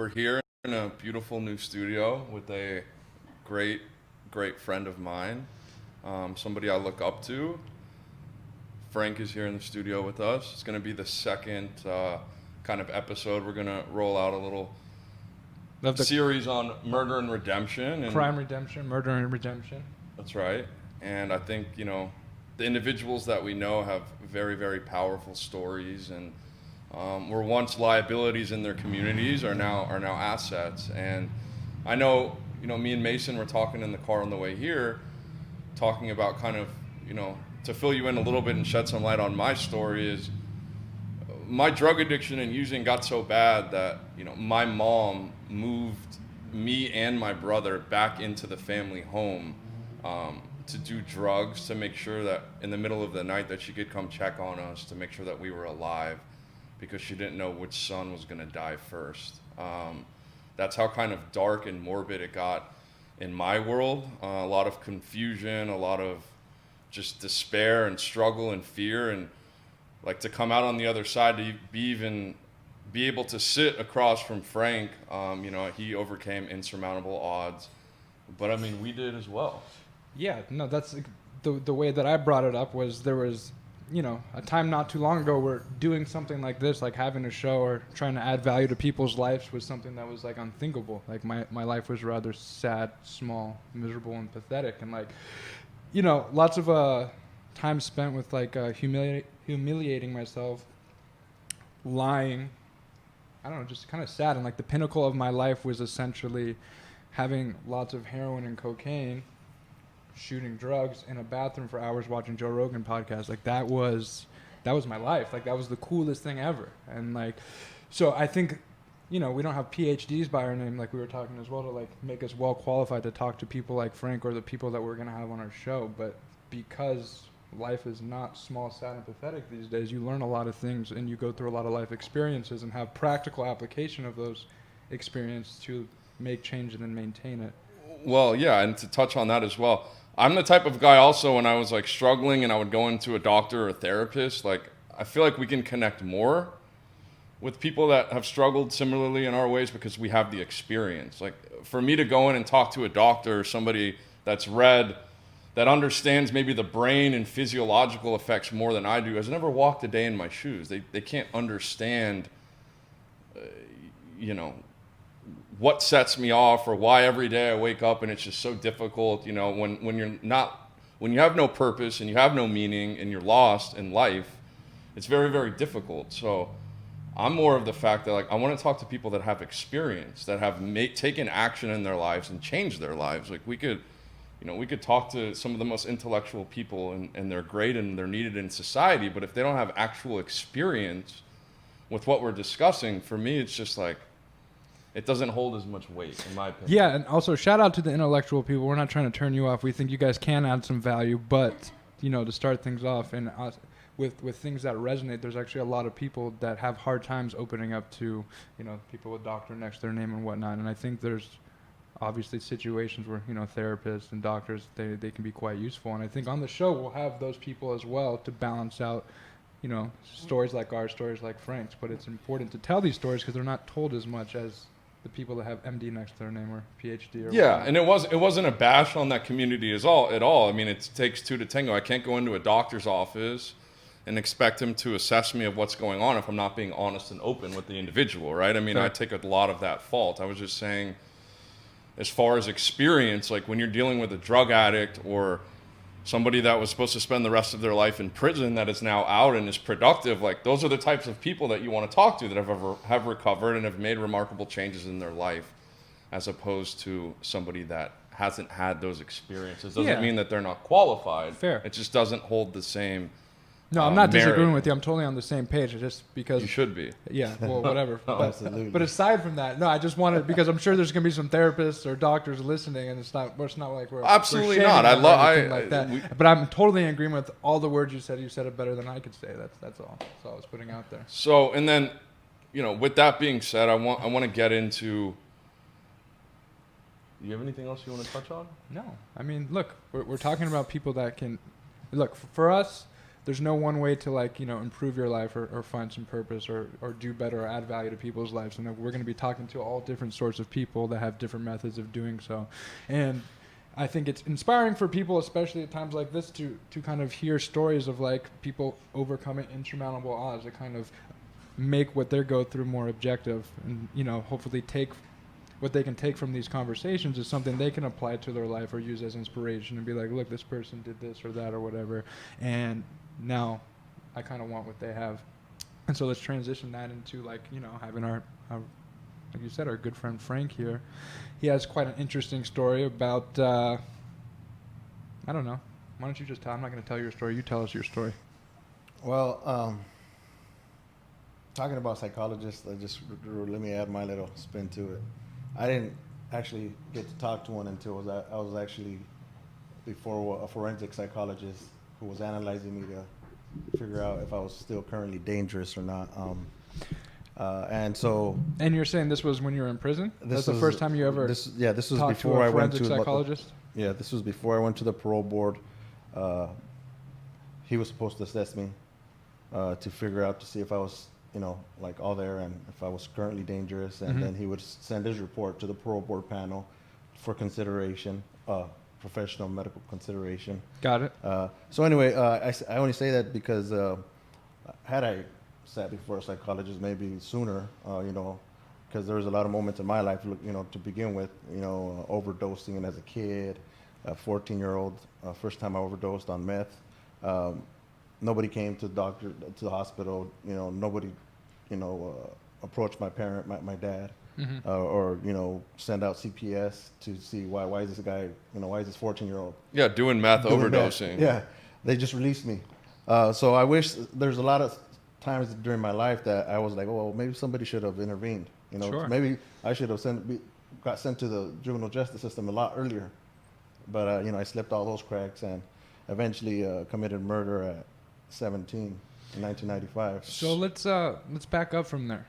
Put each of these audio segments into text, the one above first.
We're here in a beautiful new studio with a great, great friend of mine, somebody I look up to. Frank is here in the studio with us. It's going to be the second kind of episode. We're going to roll out a little series on murder and redemption. And crime redemption, murder and redemption. That's right. And I think, the individuals that we know have very, very powerful stories and were once liabilities in their communities are now assets. And I know, me and Mason were talking in the car on the way here, talking about kind of, to fill you in a little bit and shed some light on my story is my drug addiction and using got so bad that, my mom moved me and my brother back into the family home to do drugs, to make sure that in the middle of the night that she could come check on us, to make sure that we were alive, because she didn't know which son was going to die first. That's how kind of dark and morbid it got in my world. A lot of confusion, a lot of just despair and struggle and fear, and like to come out on the other side, to be able to sit across from Frank. He overcame insurmountable odds, but I mean, we did as well. Yeah, no, that's the way that I brought it up was there was, a time not too long ago where doing something like this, like having a show or trying to add value to people's lives was something that was like unthinkable. Like my life was rather sad, small, miserable, and pathetic. And like, lots of time spent with like humiliating myself, lying. I don't know, just kind of sad. And like the pinnacle of my life was essentially having lots of heroin and cocaine, shooting drugs in a bathroom for hours, watching Joe Rogan podcast. Like that was my life. Like that was the coolest thing ever. And like, so I think, we don't have PhDs by our name, like we were talking as well, to like make us well qualified to talk to people like Frank or the people that we're going to have on our show. But because life is not small, sad, and pathetic these days, you learn a lot of things and you go through a lot of life experiences and have practical application of those experiences to make change and then maintain it. Well, yeah, and to touch on that as well, I'm the type of guy also, when I was like struggling and I would go into a doctor or a therapist, like I feel like we can connect more with people that have struggled similarly in our ways because we have the experience. Like for me to go in and talk to a doctor or somebody that's read, that understands maybe the brain and physiological effects more than I do, has never walked a day in my shoes. They can't understand, what sets me off or why every day I wake up and it's just so difficult. When you have no purpose and you have no meaning and you're lost in life, it's very, very difficult. So I'm more of the fact that like I want to talk to people that have experience, that have taken action in their lives and changed their lives. Like we could talk to some of the most intellectual people and they're great and they're needed in society, but if they don't have actual experience with what we're discussing, for me, it's just like, it doesn't hold as much weight, in my opinion. Yeah, and also shout out to the intellectual people. We're not trying to turn you off. We think you guys can add some value, but, to start things off and with things that resonate, there's actually a lot of people that have hard times opening up to, people with doctor next to their name and whatnot. And I think there's obviously situations where, therapists and doctors, they can be quite useful. And I think on the show, we'll have those people as well to balance out, stories like ours, stories like Frank's. But it's important to tell these stories because they're not told as much as the people that have MD next to their name or PhD or yeah, whatnot. And it wasn't a bash on that community at all. I mean, it takes two to tango. I can't go into a doctor's office and expect him to assess me of what's going on if I'm not being honest and open with the individual, right? I mean, Fair. I take a lot of that fault. I was just saying, as far as experience, like when you're dealing with a drug addict or somebody that was supposed to spend the rest of their life in prison that is now out and is productive, like those are the types of people that you want to talk to that have recovered and have made remarkable changes in their life, as opposed to somebody that hasn't had those experiences. Doesn't mean that they're not qualified. Fair. It just doesn't hold the same No, I'm not merit. disagreeing with you. I'm totally on the same page. Just because You should be. Yeah, well, whatever. Absolutely. But aside from that, no, I just wanted, because I'm sure there's going to be some therapists or doctors listening, and it's not like we're Absolutely we're not. shaming them or anything I like that. But I'm totally in agreement with all the words you said. You said it better than I could say. That's all. That's all I was putting out there. So, and then, with that being said, I want to get into. Do you have anything else you want to touch on? No, I mean, look, we're talking about people that can, look, for us, there's no one way to like, improve your life or find some purpose or do better or add value to people's lives. And we're going to be talking to all different sorts of people that have different methods of doing so. And I think it's inspiring for people, especially at times like this, to kind of hear stories of like people overcoming insurmountable odds that kind of make what they go through more objective, and hopefully take what they can take from these conversations is something they can apply to their life or use as inspiration and be like, look, this person did this or that or whatever, and now I kind of want what they have. And so let's transition that into like, having our like you said, our good friend Frank here. He has quite an interesting story about, I don't know. Why don't you just tell? I'm not going to tell your story. You tell us your story. Well, talking about psychologists, let me add my little spin to it. I didn't actually get to talk to one until I was actually before a forensic psychologist who was analyzing me to figure out if I was still currently dangerous or not. And you're saying this was when you were in prison? That's the first time you ever this was talked before to a I went forensic to psychologist? Yeah, this was before I went to the parole board. He was supposed to assess me to figure out to see if I was, like all there and if I was currently dangerous. And then he would send his report to the parole board panel for consideration, professional medical consideration. Got it. So anyway, I only say that because had I sat before a psychologist maybe sooner, because there was a lot of moments in my life, to begin with, overdosing as a kid, a 14-year-old, first time I overdosed on meth. Nobody came to the doctor, to the hospital, nobody, approached my parent, my dad, or, send out CPS to see why is this guy, why is this 14-year-old? Yeah, doing meth, overdosing. Meth. Yeah, they just released me. So I wish there's a lot of times during my life that I was like, oh, well, maybe somebody should have intervened. Sure. Maybe I should have got sent to the juvenile justice system a lot earlier. But I slipped all those cracks and eventually committed murder at 17 in 1995. So let's back up from there.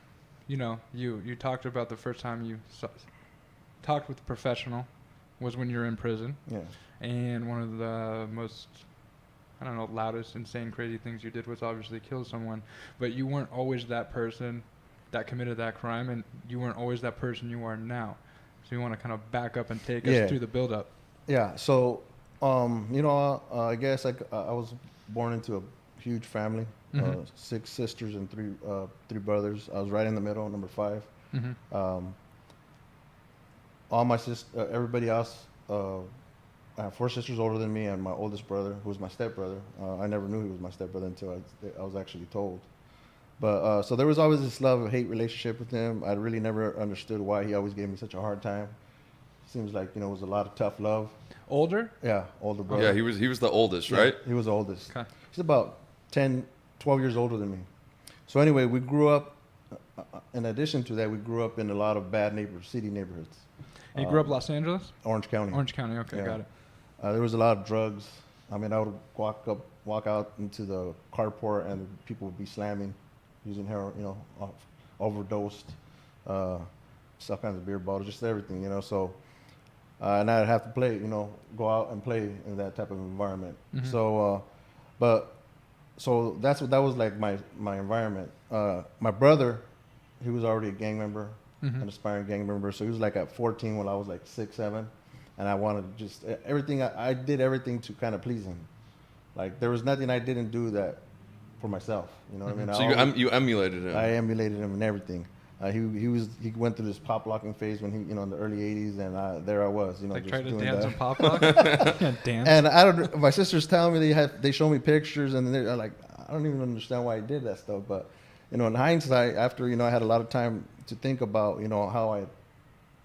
You talked about the first time you talked with a professional was when you were in prison. Yeah. And one of the most, I don't know, loudest, insane, crazy things you did was obviously kill someone. But you weren't always that person that committed that crime, and you weren't always that person you are now. So you want to kind of back up and take us through the build-up. Yeah. So, I guess I was born into a huge family, 6 sisters and 3 brothers. I was right in the middle, number 5. All my everybody else, I have 4 sisters older than me, and my oldest brother, who was my stepbrother. I never knew he was my stepbrother until I was actually told. But so there was always this love-hate relationship with him. I really never understood why he always gave me such a hard time. Seems like it was a lot of tough love. Older? Yeah, older brother. Yeah, he was the oldest, right? He was the oldest. Okay. He's about 10, 12 years older than me. So anyway, we grew up. In addition to that, we grew up in a lot of bad city neighborhoods. And you grew up Los Angeles? Orange County. Orange County. Okay, Yeah. got it. There was a lot of drugs. I mean, I would walk out into the carport, and people would be slamming, using heroin, overdosed, all kinds of beer bottles, just everything, So, and I'd have to play, go out and play in that type of environment. So, so that was like my environment. My brother, he was already a gang member, an aspiring gang member. So he was like at 14 when I was like 6, 7. And I wanted to just everything. I did everything to kind of please him. Like there was nothing I didn't do that for myself. You know what I mean? So you emulated him. I emulated him in everything. He went through this pop locking phase when he in the early 80s, and there I was. Like just trying to doing dance that. on pop lock. Yeah, dance. And I don't. My sisters tell me they show me pictures, and they're like, I don't even understand why I did that stuff. But in hindsight, after I had a lot of time to think about how I.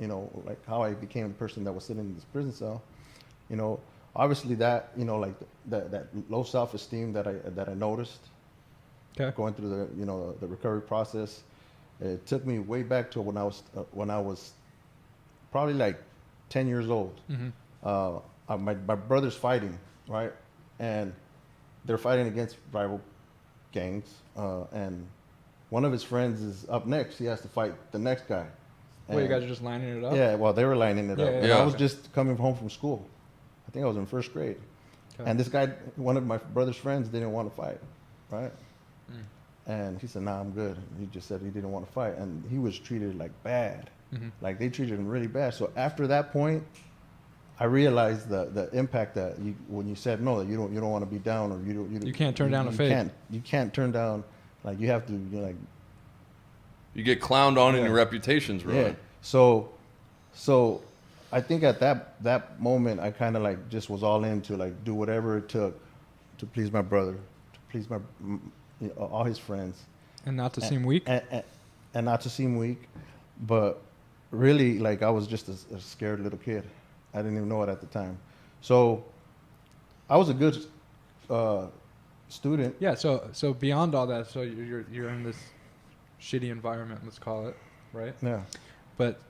Like how I became the person that was sitting in this prison cell, obviously that, like that low self-esteem that I noticed, going through the recovery process, it took me way back to when I was probably like 10 years old. My brother's fighting, right, and they're fighting against rival gangs, and one of his friends is up next. He has to fight the next guy. Well, you guys are just lining it up? Yeah, well, they were lining it up. Yeah. And I was just coming home from school. I think I was in 1st grade. Okay. And this guy, one of my brother's friends, didn't want to fight, right? Mm. And he said, "Nah, I'm good." He just said he didn't want to fight, and he was treated like bad, Mhm. like they treated him really bad. So after that point, I realized the impact that when you said no, that you don't want to be down, or You can't turn down a fake. You can't turn down, like you have to, like, You get clowned on and Yeah. your reputation's ruined. yeah. So I think at that moment, I kind of like just was all in to like do whatever it took to please my brother, to please all his friends, And not to seem weak. and not to seem weak, but really, like, I was just a scared little kid. I didn't even know it at the time. So I was a good student. Yeah. So beyond all that, so you're in this shitty environment, let's call it, right? Yeah. But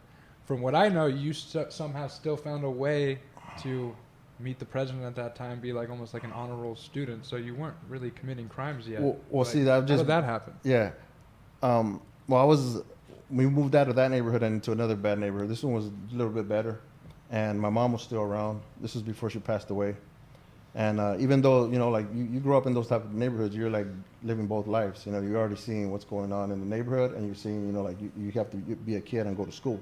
from what I know, you somehow still found a way to meet the president at that time, be like almost like an honor roll student. So you weren't really committing crimes yet. Well, Like, see, that how just did that happen? Yeah. Well, we moved out of that neighborhood and into another bad neighborhood. This one was a little bit better. And my mom was still around. This was before she passed away. And even though, like you grew up in those type of neighborhoods, you're like living both lives. You're already seeing what's going on in the neighborhood, and you're seeing, like you have to be a kid and go to school.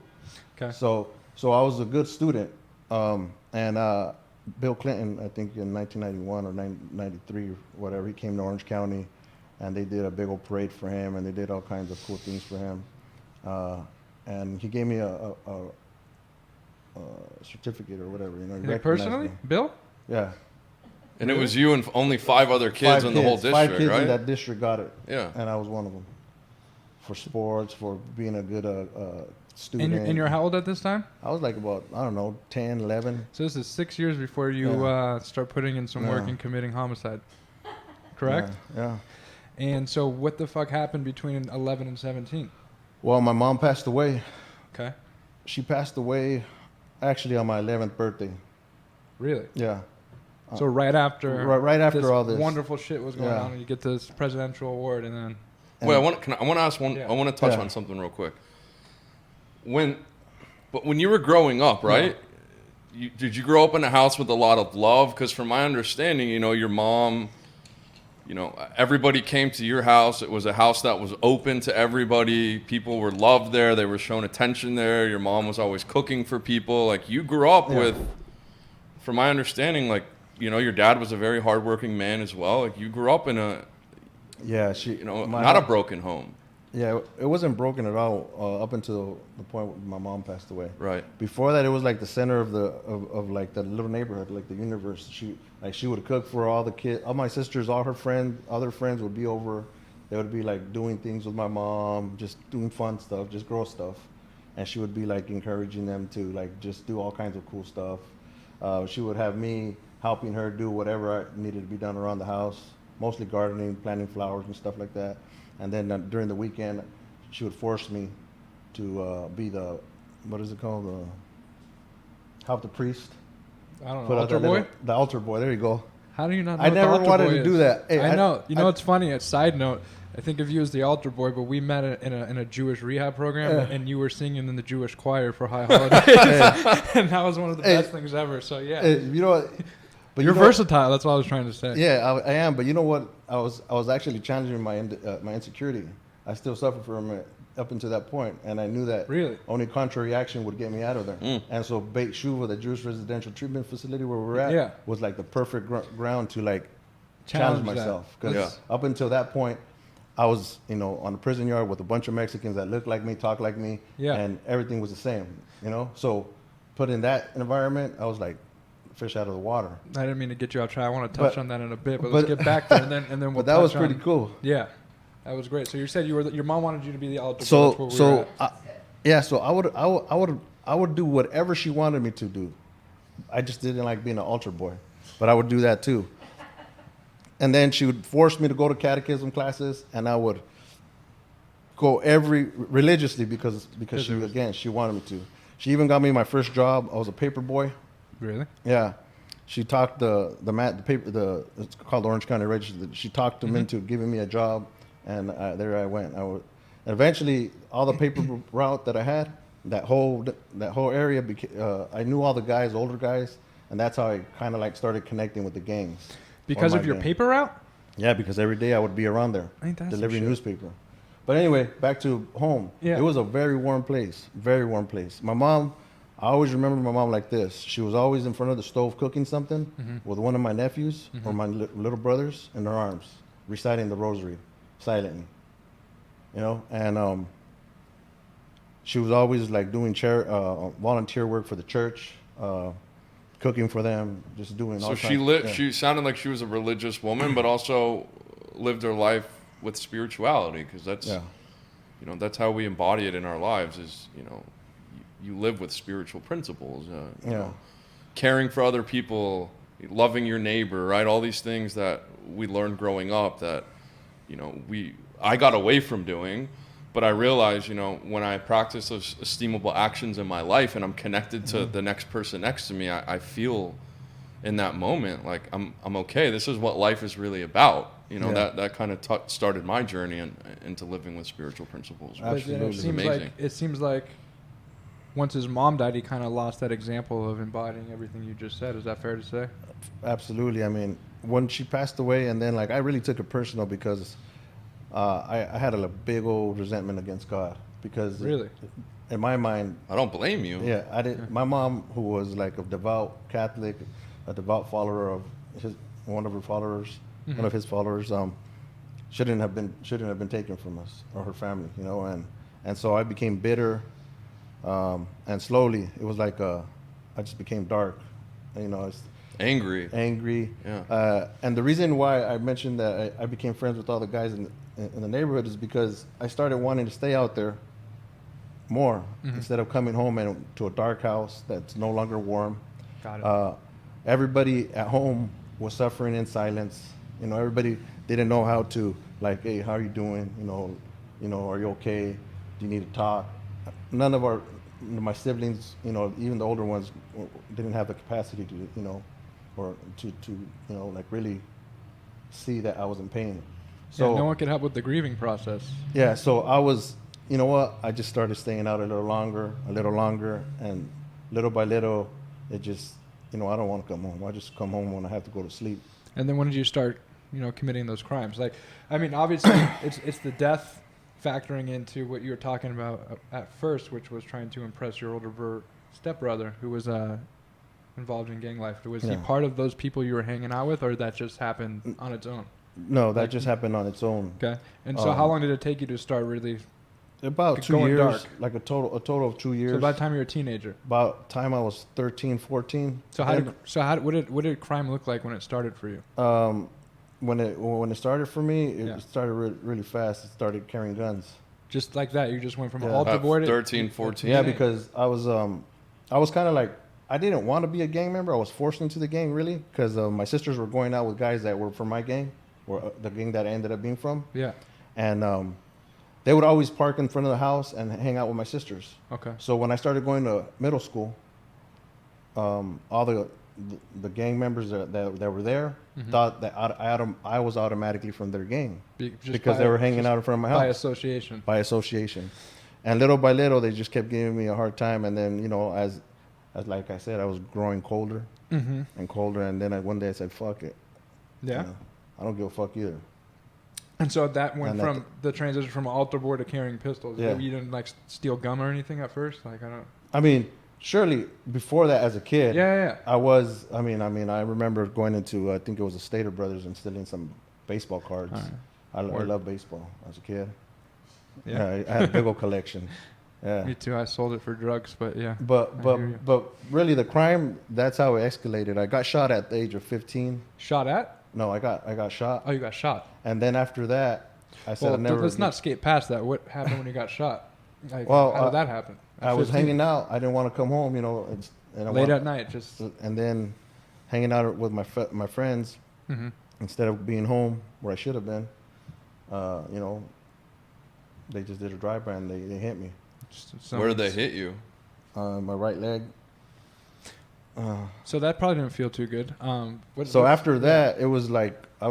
Okay. So I was a good student. And Bill Clinton, I think in 1991 or 93 or whatever, he came to Orange County, and they did a big old parade for him, and they did all kinds of cool things for him. And he gave me a certificate or whatever. He recognized Personally, me. Bill? Yeah. And it was you and only 5 other kids in the whole district, 5 kids right? in that district got it. Yeah. And I was one of them. For sports, for being a good student. And you're how old at this time? I was like about, I don't know, 10, 11. So this is 6 years before you start putting in some work Yeah. and committing homicide. Correct? Yeah. And so what the fuck happened between 11 and 17? Well, my mom passed away. Okay. She passed away actually on my 11th birthday. Really? Yeah. So right after Right after all this. wonderful shit was going Yeah. on, and you get this presidential award, and then Wait, I want to ask one. Yeah. I want to touch Yeah. on something real quick. When you were growing up, right? Did you grow up in a house with a lot of love? Because from my understanding, your mom, everybody came to your house. It was a house that was open to everybody. People were loved there. They were shown attention there. Your mom was always cooking for people. Like, you grew up with, from my understanding, like, your dad was a very hardworking man as well. Like, you grew up in a, Yeah, not a broken home. Yeah, it wasn't broken at all up until the point when my mom passed away. Right. Before that, it was like the center of like the little neighborhood, like the universe. She would cook for all the kids, all my sisters, all her other friends would be over. They would be like doing things with my mom, just doing fun stuff, just girl stuff, and she would be like encouraging them to like just do all kinds of cool stuff. She would have me helping her do whatever needed to be done around the house, mostly gardening, planting flowers and stuff like that. And then during the weekend, she would force me to be what is it called? Help the priest. I don't know. Put out Altar that boy? the altar boy. There you go. How do you not know I what the never altar wanted boy to is? do that. Hey, I know. You know I- what's funny? A side note. I think of you as the altar boy, but we met in a Jewish rehab program, Yeah. and you were singing in the Jewish choir for High Holidays, and that was one of the Hey. best things ever. So yeah, You know what? But you're you know, versatile. That's what I was trying to say. Yeah, I am. But you know what? I was actually challenging my insecurity. I still suffer from it up until that point, and I knew that Really? only contrary action would get me out of there. Mm. And so Beit Shuva, the Jewish residential treatment facility where we're at, Yeah. was like the perfect ground to like Challenge challenge that. myself. Because Yeah. up until that point, I was, on the prison yard with a bunch of Mexicans that looked like me, talked like me, Yeah. and everything was the same. So put in that environment, I was like fish out of the water. I didn't mean to get you off track. I want to touch But- on that in a bit, but but- let's get back there, and then we'll. But that was touch pretty on- cool. Yeah, that was great. So you said your mom wanted you to be the altar boy. So That's where we were at. So I would do whatever she wanted me to do. I just didn't like being an altar boy, but I would do that too. And then she would force me to go to catechism classes, and I would go religiously because she wanted me to. She even got me my first job. I was a paper boy. Really? Yeah, she talked it's called Orange County Register. She talked them into giving me a job, and there I went. And eventually, all the paper route that I had, that whole area, I knew all the guys, older guys, and that's how I kind of like started connecting with the gangs. Because Or of my your gang. paper route? Yeah, because every day I would be around there Ain't that some delivering shit? newspaper. But anyway, back to home. Yeah. It was a very warm place, very warm place. My mom, I always remember my mom like this. She was always in front of the stove cooking something with one of my nephews or my little brothers in her arms, reciting the rosary silently. You know, and she was always like doing volunteer work for the church, cooking for them, just doing all So kinds. Yeah. she sounded like she was a religious woman, but also lived her life with spirituality, because that's Yeah. you know, that's how we embody it in our lives. Is, you know, you live with spiritual principles. You Yeah. know, caring for other people, loving your neighbor, right? All these things that we learned growing up that, you know, I got away from doing, but I realized, you know, when I practice those esteemable actions in my life and I'm connected to the next person next to me, I feel in that moment like I'm okay. This is what life is really about. You know, Yeah. that kind of started my journey into living with spiritual principles. But Which then Absolutely. it is seems amazing. like once his mom died, he kind of lost that example of embodying everything you just said. Is that fair to say? Absolutely. I mean, when she passed away, and then like I really took it personal because I had a big old resentment against God because Really? in my mind, I don't blame you. yeah, I did. My mom, who was like a devout Catholic, a devout follower of one of her followers, one of his followers, shouldn't have been taken from us or her family, you know, and so I became bitter, and slowly it was like I just became dark, you know, Angry. angry. Yeah. And the reason why I mentioned that I became friends with all the guys in the neighborhood is because I started wanting to stay out there more instead of coming home and to a dark house that's no longer warm. Got it. Everybody at home was suffering in silence. You know, everybody didn't know how to like, hey, how are you doing? You know, are you okay? Do you need to talk? None of my siblings, you know, even the older ones, didn't have the capacity to, you know, or to you know, like really see that I was in pain. So Yeah, no one could help with the grieving process. yeah, so I was, you know what? I just started staying out a little longer, and little by little, it just, you know, I don't want to come home. I just come home when I have to go to sleep. And then when did you start, you know, committing those crimes? Like, I mean, obviously, it's the death factoring into what you were talking about at first, which was trying to impress your older stepbrother who was involved in gang life. Was he Yeah. part of those people you were hanging out with, or that just happened on its own? No, that Like- just happened on its own. Okay. And so how long did it take you to start really? About Like 2 going years, dark. like a total of 2 years. So by the time you were a teenager. About time I was 13, 14. So what did crime look like when it started for you? When it started for me, it Yeah. started really fast. It started carrying guns. Just like that, you just went from Yeah. altar About boy to 13, 14. Yeah, Insane. because I was kind of like, I didn't want to be a gang member. I was forced into the gang really because my sisters were going out with guys that were from my gang, or the gang that I ended up being from, Yeah. and they would always park in front of the house and hang out with my sisters. Okay. So when I started going to middle school, all the gang members that were there thought that I was automatically from their gang Just because they were hanging out in front of my by house association. by association. And little by little, they just kept giving me a hard time. And then, you know, as like I said, I was growing colder Mm-hmm. and colder. And then one day I said, fuck it. Yeah. You know, I don't give a fuck either. And so that went And from the transition from altar boy to carrying pistols. Yeah. You didn't like steal gum or anything at first. Like I don't. I mean, surely before that as a kid, Yeah. I was, I remember going into, I think it was a Stater Brothers and stealing some baseball cards. All right. I love baseball as a kid. Yeah. I had a big old collection. Yeah. Me too. I sold it for drugs, but yeah. But I hear you. but really the crime, that's how it escalated. I got shot at the age of 15. Shot at? No, I got shot. Oh, you got shot. And then after that, I said Well, I'd never. let's not skate past that. What happened when you got shot? Like, Well, how did that happen? At I was 15? hanging out. I didn't want to come home, you know. And I late wa- at night. Just. And then hanging out with my friends Mm-hmm. instead of being home where I should have been. You know, they just did a drive-by and they hit me. Where did they hit you? My right leg. So that probably didn't feel too good. So after that, it was like I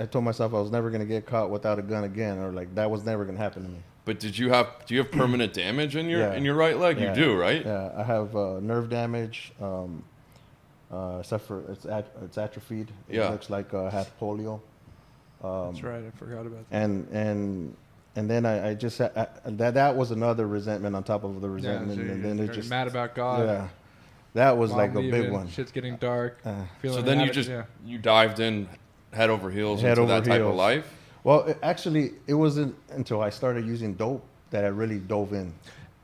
told myself I was never gonna get caught without a gun again, or like that was never gonna happen to me. But do you have permanent damage in your Yeah. in your right leg? Yeah. You do, right? Yeah, I have nerve damage, except for it's atrophied. Yeah. It looks like I had polio. That's right. I forgot about that. And then I just that was another resentment on top of the Yeah, resentment, so and you're then it's just mad about God. yeah, that was Mom like a leaving, big one. Shit's getting dark. So then you just you dived in head over heels Head into over that type of heels. life. Well, actually, it wasn't until I started using dope that I really dove in.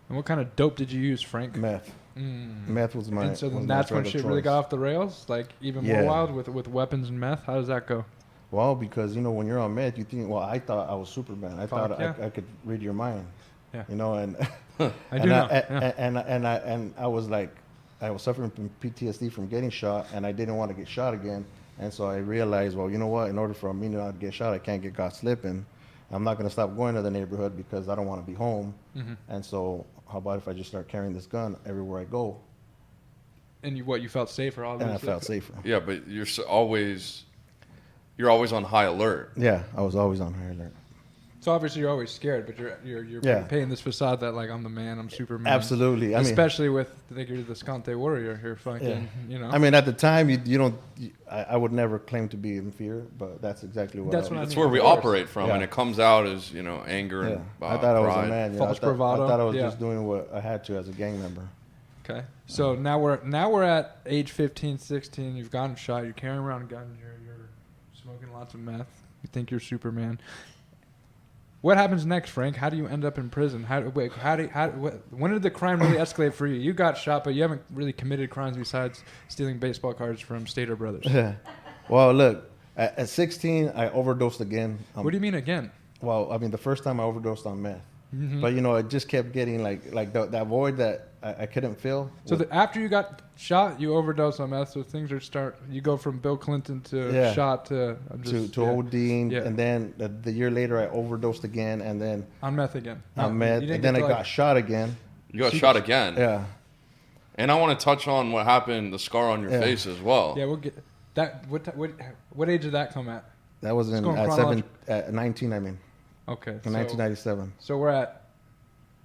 And what kind of dope did you use, Frank? Meth. Mm. Meth was my. And so was then my that's when drug of shit really choice. got off the rails, like even more Yeah. wild with weapons and meth. How does that go? Well, because when you're on meth, you think, well, I thought I was Superman. I Fuck thought yeah. I could read your mind. Yeah. And I do know. and I was like, I was suffering from PTSD from getting shot, and I didn't want to get shot again. And so I realized, well, you know what? In order for me not to get shot, I can't get caught slipping. I'm not going to stop going to the neighborhood because I don't want to be home. Mm-hmm. And so, how about if I just start carrying this gun everywhere I go? And you felt safer, obviously. And I felt safer. Yeah, but you're always on high alert. Yeah, I was always on high alert. So obviously you're always scared, but you're Yeah. painting this facade that like I'm the man, I'm Superman. Absolutely. Especially with I think you're the Scante warrior. You're fucking, I mean, at the time, you don't. I would never claim to be in fear, but that's exactly what. That's what I That's mean, where of we course. operate from, Yeah. and it comes out as anger Yeah, and I thought I was pride. a man. False I bravado. thought I was Yeah. just doing what I had to as a gang member. Okay. So now we're at age 15, 16. You've gotten shot. You're carrying around guns. You're smoking lots of meth. You think you're Superman. What happens next, Frank? How do you end up in prison? When did the crime really escalate for you? You got shot, but you haven't really committed crimes besides stealing baseball cards from Stater Brothers. Well, look, at 16, I overdosed again. What do you mean again? Well, I mean, the first time I overdosed on meth. Mm-hmm. But, it just kept getting like that void that I couldn't fill. So after you got shot, you overdosed on meth. So things you go from Bill Clinton to shot to ODing. Yeah. And then the year later, I overdosed again. And then on meth again. on meth. And then I got shot again. You got shot again. Yeah. And I want to touch on what happened, the scar on your face as well. Yeah, we'll get that. What age did that come at? That was at 19, I mean. Okay. In 1997. So we're at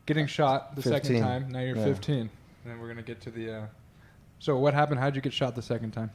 getting shot the 15. second time. Now you're Yeah. 15. And then we're going to get to the... So what happened? How'd you get shot the second time?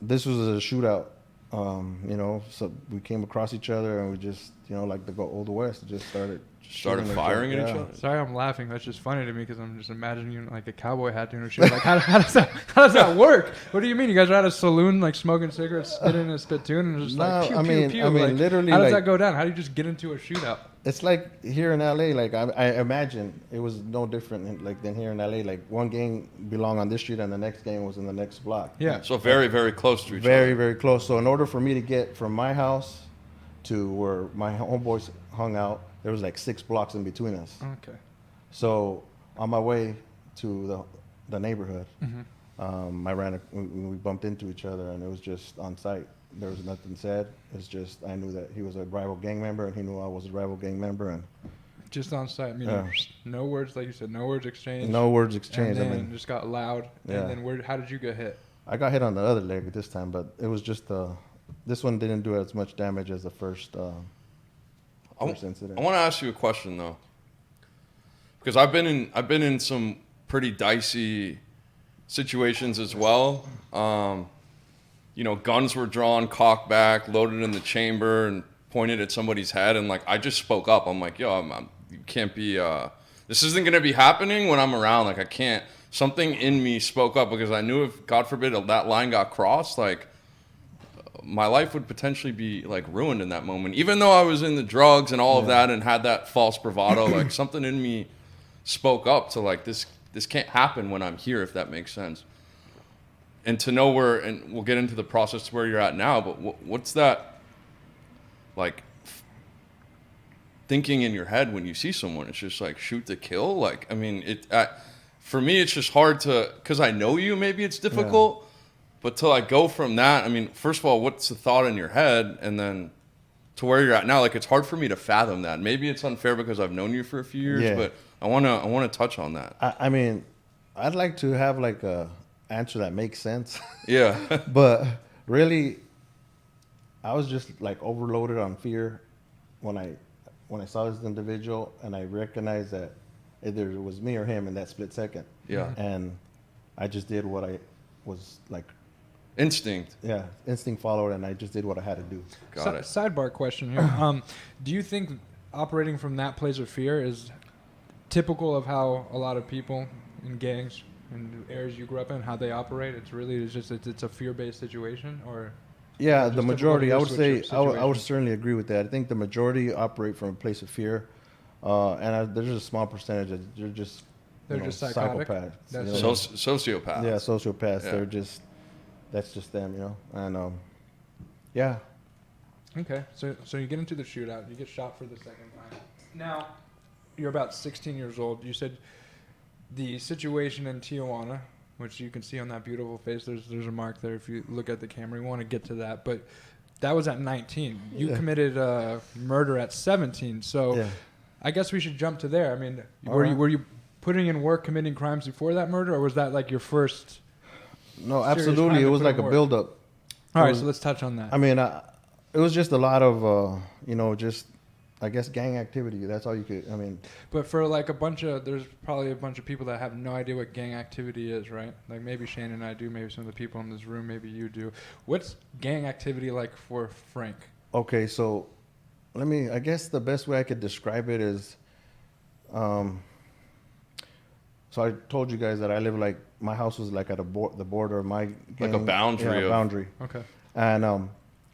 This was a shootout. So we came across each other and we just, like the Old West, just started shooting firing at each yeah. other? Sorry, I'm laughing. That's just funny to me because I'm just imagining you in like a cowboy hat doing a shoot. Like, how does that work? What do you mean? You guys are at a saloon, like smoking cigarettes, spitting a spittoon, and just like pew, pew, pew. Like, literally, how does like, that go down? How do you just get into a shootout? It's like here in LA. Like I imagine it was no different than here in LA. Like one gang belonged on this street and the next gang was in the next block. Yeah. So very, very close to each Very, other. very close. So in order for me to get from my house to where my homeboys hung out, there was like 6 blocks in between us. Okay. So on my way to the neighborhood, Mm-hmm. we bumped into each other and it was just on sight. There was nothing said. It's just I knew that he was a rival gang member and he knew I was a rival gang member and Just on sight. I mean, Yeah. no words, like you said, no words exchanged. no words exchanged. And I then mean, just got loud. Yeah. And then how did you get hit? I got hit on the other leg this time, but it was just this one didn't do as much damage as the first incident. I want to ask you a question though, because I've been in some pretty dicey situations as well. Guns were drawn, cocked back, loaded in the chamber, and pointed at somebody's head, and like I just spoke up. I'm like, yo, you can't be. This isn't gonna be happening when I'm around. Like I can't. Something in me spoke up because I knew if God forbid that line got crossed, like my life would potentially be like ruined in that moment. Even though I was in the drugs and all of that and had that false bravado, like something in me spoke up to like this can't happen when I'm here, if that makes sense. And to know where, and we'll get into the process to where you're at now, but what's that like thinking in your head when you see someone? It's just like shoot to kill. Like, I mean, for me, it's just hard to, because I know you, maybe it's difficult, but till I go from that, I mean, first of all, what's the thought in your head? And then to where you're at now, like, it's hard for me to fathom that. Maybe it's unfair because I've known you for a few years, but I want to touch on that. I mean, I'd like to have like a answer that makes sense. Yeah. But really, I was just like overloaded on fear when I saw this individual and I recognized that either it was me or him in that split second. Yeah. And I just did what was like, Instinct. yeah, instinct followed, and I just did what I had to do. Got it. Sidebar question here. Do you think operating from that place of fear is typical of how a lot of people in gangs in the areas you grew up in, how they operate? It's a fear-based situation, or Yeah, just the typical majority, of I your would say, I would situation? certainly agree with that. I think the majority operate from a place of fear, there's a small percentage that they're just, They're you know, just psychotic? psychopaths. That's you know? Sociopaths. Yeah, sociopaths. Yeah. They're just, that's just them, you know. And yeah, Okay, so you get into the shootout, you get shot for the second time. Now, you're about 16 years old. You said the situation in Tijuana, which you can see on that beautiful face, there's a mark there if you look at the camera. You want to get to that, but that was at 19. You Yeah. committed murder at 17. So yeah. I guess we should jump to there. I mean, All were right. you putting in work committing crimes before that murder, or was that like your first? No, Serious absolutely. crime It to was put like in a work. buildup. All right, was- so let's touch on that. I mean, it was just a lot of, you know, just, I guess, gang activity. That's all you could, I mean, But for like there's probably a bunch of people that have no idea what gang activity is, right? Like maybe Shane and I do, maybe some of the people in this room, maybe you do. What's gang activity like for Frank? okay, so I guess the best way I could describe it is, so I told you guys that I live like, my house was like at the border of my gang. a boundary Yeah, of- boundary. Okay. And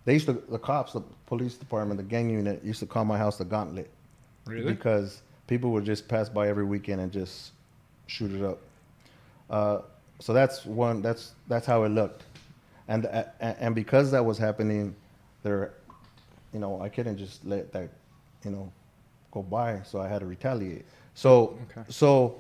the cops, the police department, the gang unit used to call my house the Gauntlet. Really? Because people would just pass by every weekend and just shoot it up. So that's how it looked. And because that was happening, you know, I couldn't just let that, you know, go by. So I had to retaliate. So, Okay. so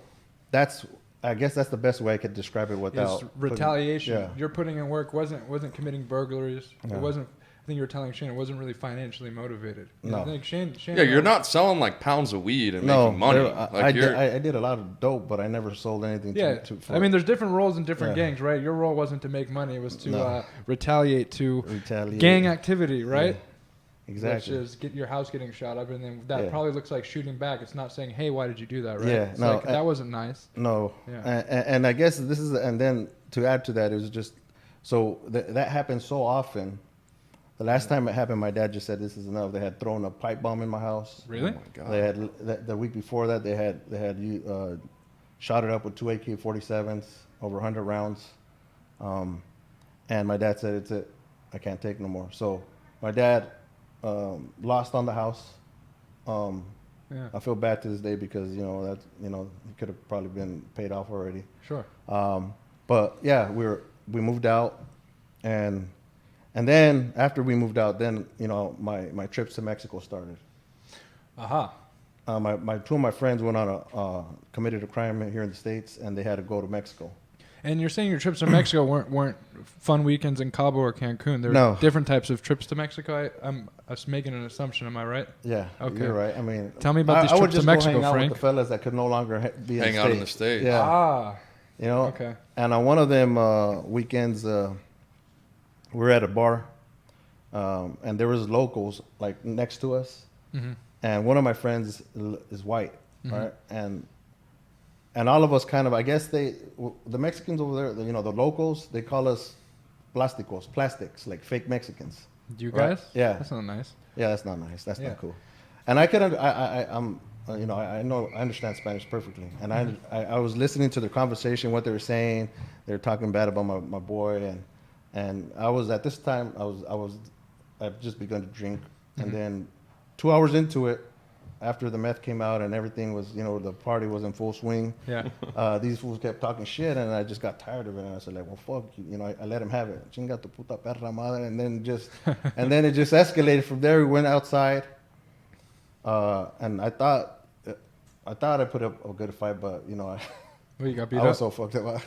I guess that's the best way I could describe it without Is retaliation. Yeah. You're putting in work wasn't committing burglaries. No. It wasn't. I think you were telling Shane it wasn't really financially motivated. No. I think Shane. Yeah, you're not selling like pounds of weed and No, making money. I did a lot of dope, but I never sold anything. Yeah, for I mean, there's different roles in different Yeah. gangs, right? Your role wasn't to make money; it was to No. retaliate to retaliate. gang activity, right? Exactly. Which is get your house getting shot up, and then that Yeah. probably looks like shooting back. It's not saying, "Hey, why did you do that?" Right? Yeah, It's no, like, that wasn't nice. No, Yeah. and I guess this is, and then to add to that, it was just so that happened so often. The last time it happened, my dad just said, "This is enough." They had thrown a pipe bomb in my house. Really? Oh my God. They had the week before that they had shot it up with 2 AK-47s, over 100 rounds, and my dad said, "It's it. I can't take no more." So my dad lost on the house. Yeah, I feel bad to this day because he could have probably been paid off already. sure. But yeah, we moved out, and then after we moved out, then my trips to Mexico started. Aha. My two of my friends went on committed a crime here in the States, and they had to go to Mexico. And you're saying your trips to Mexico weren't fun weekends in Cabo or Cancun. There were No. different types of trips to Mexico. I'm making an assumption. Am I right? Yeah, Okay. you're right. I mean, Tell me about these I would trips to just go Mexico, hang out Frank. with the fellas that could no longer be Hang out in the States. Yeah, Ah. Okay. And on one of them weekends, we were at a bar, and there was locals like next to us, Mm-hmm. and one of my friends is white, Mhm. right? And all of us kind of, I guess the Mexicans over there, the locals, they call us plastics, like fake Mexicans. Do you Right. guys? Yeah. That's not nice. Yeah, that's not nice. That's Yeah. not cool. And I could, I'm, I understand Spanish perfectly. And I was listening to their conversation, what they were saying. They were talking bad about my boy, and I was at this time, I've just begun to drink, and Mhm. then 2 hours into it, after the meth came out and everything was, the party was in full swing. Yeah. These fools kept talking shit, and I just got tired of it. And I said, like, well, fuck you. I let him have it. Chinga tu puta perra madre. And then it just escalated from there. We went outside, and I thought I put up a good fight, but Well, you got beat I up. was so fucked up.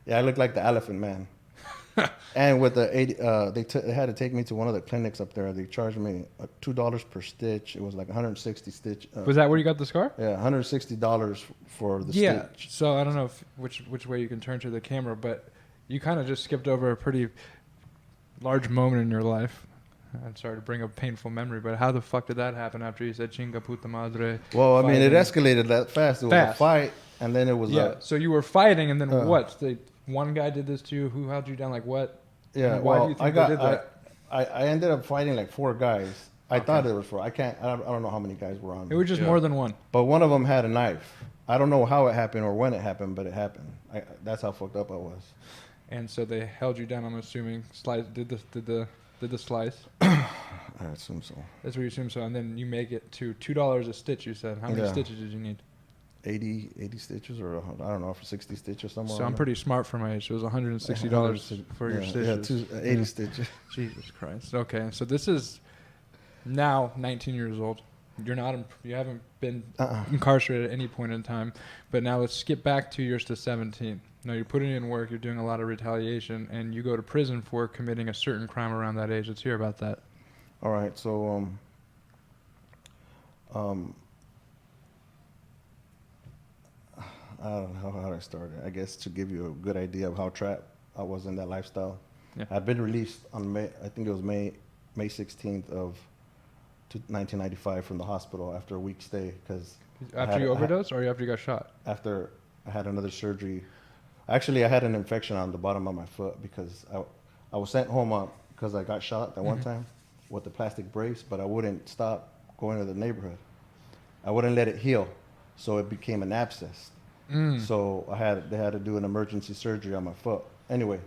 Yeah, I looked like the Elephant Man. And with the 80, they had to take me to one of the clinics up there. They charged me $2 per stitch. It was like 160 stitch. Was that where you got the scar? Yeah, $160 for the Yeah. stitch. So I don't know which way you can turn to the camera, but you kind of just skipped over a pretty large moment in your life. I'm sorry to bring up a painful memory, but how the fuck did that happen after you said chinga puta madre? Well, I mean, it fighting? escalated that fast. It was a Fast. fight, and then it was Yeah. So you were fighting, and then what? one guy did this to you? Who held you down? Like what? Yeah, And why do well, you think they did that? I ended up fighting like 4 guys. I Okay. thought it was 4. I don't know how many guys were on It me. was just Yeah. more than one. But one of them had a knife. I don't know how it happened or when it happened, but it happened. That's how fucked up I was. And so they held you down. I'm assuming slice did the slice. I assume so. That's what you assume. So, and then you make it to $2 a stitch. You said how many Yeah. stitches did you need? 80 stitches, or I don't know, for 60 stitches somewhere. So I'm pretty smart for my age. So it was $160 for your stitches. 80 stitches. Jesus Christ. Okay, so this is now 19 years old. You haven't been incarcerated at any point in time, but now let's skip back 2 years to 17. Now you're putting in work, you're doing a lot of retaliation, and you go to prison for committing a certain crime around that age. Let's hear about that. All right, so I don't know how I started. I guess to give you a good idea of how trapped I was in that lifestyle. Yeah. I'd been released on I think it was May 16th of 1995 from the hospital after a week stay because After you overdosed or after you got shot? after I had another surgery. Actually, I had an infection on the bottom of my foot because I was sent home because I got shot that one time with the plastic brace, but I wouldn't stop going to the neighborhood. I wouldn't let it heal, so it became an abscess. So they had to do an emergency surgery on my foot. Anyway,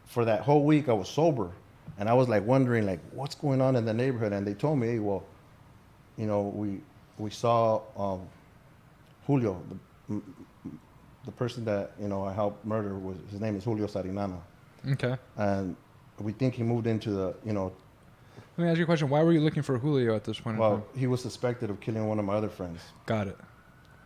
for that whole week I was sober, and I was like wondering like what's going on in the neighborhood, and they told me, hey, well, you know, we saw Julio, the person that I helped murder, his name is Julio Sarinana, Okay. and we think he moved into the Let me ask you a question. Why were you looking for Julio at this point in time? well, he was suspected of killing one of my other friends Got it.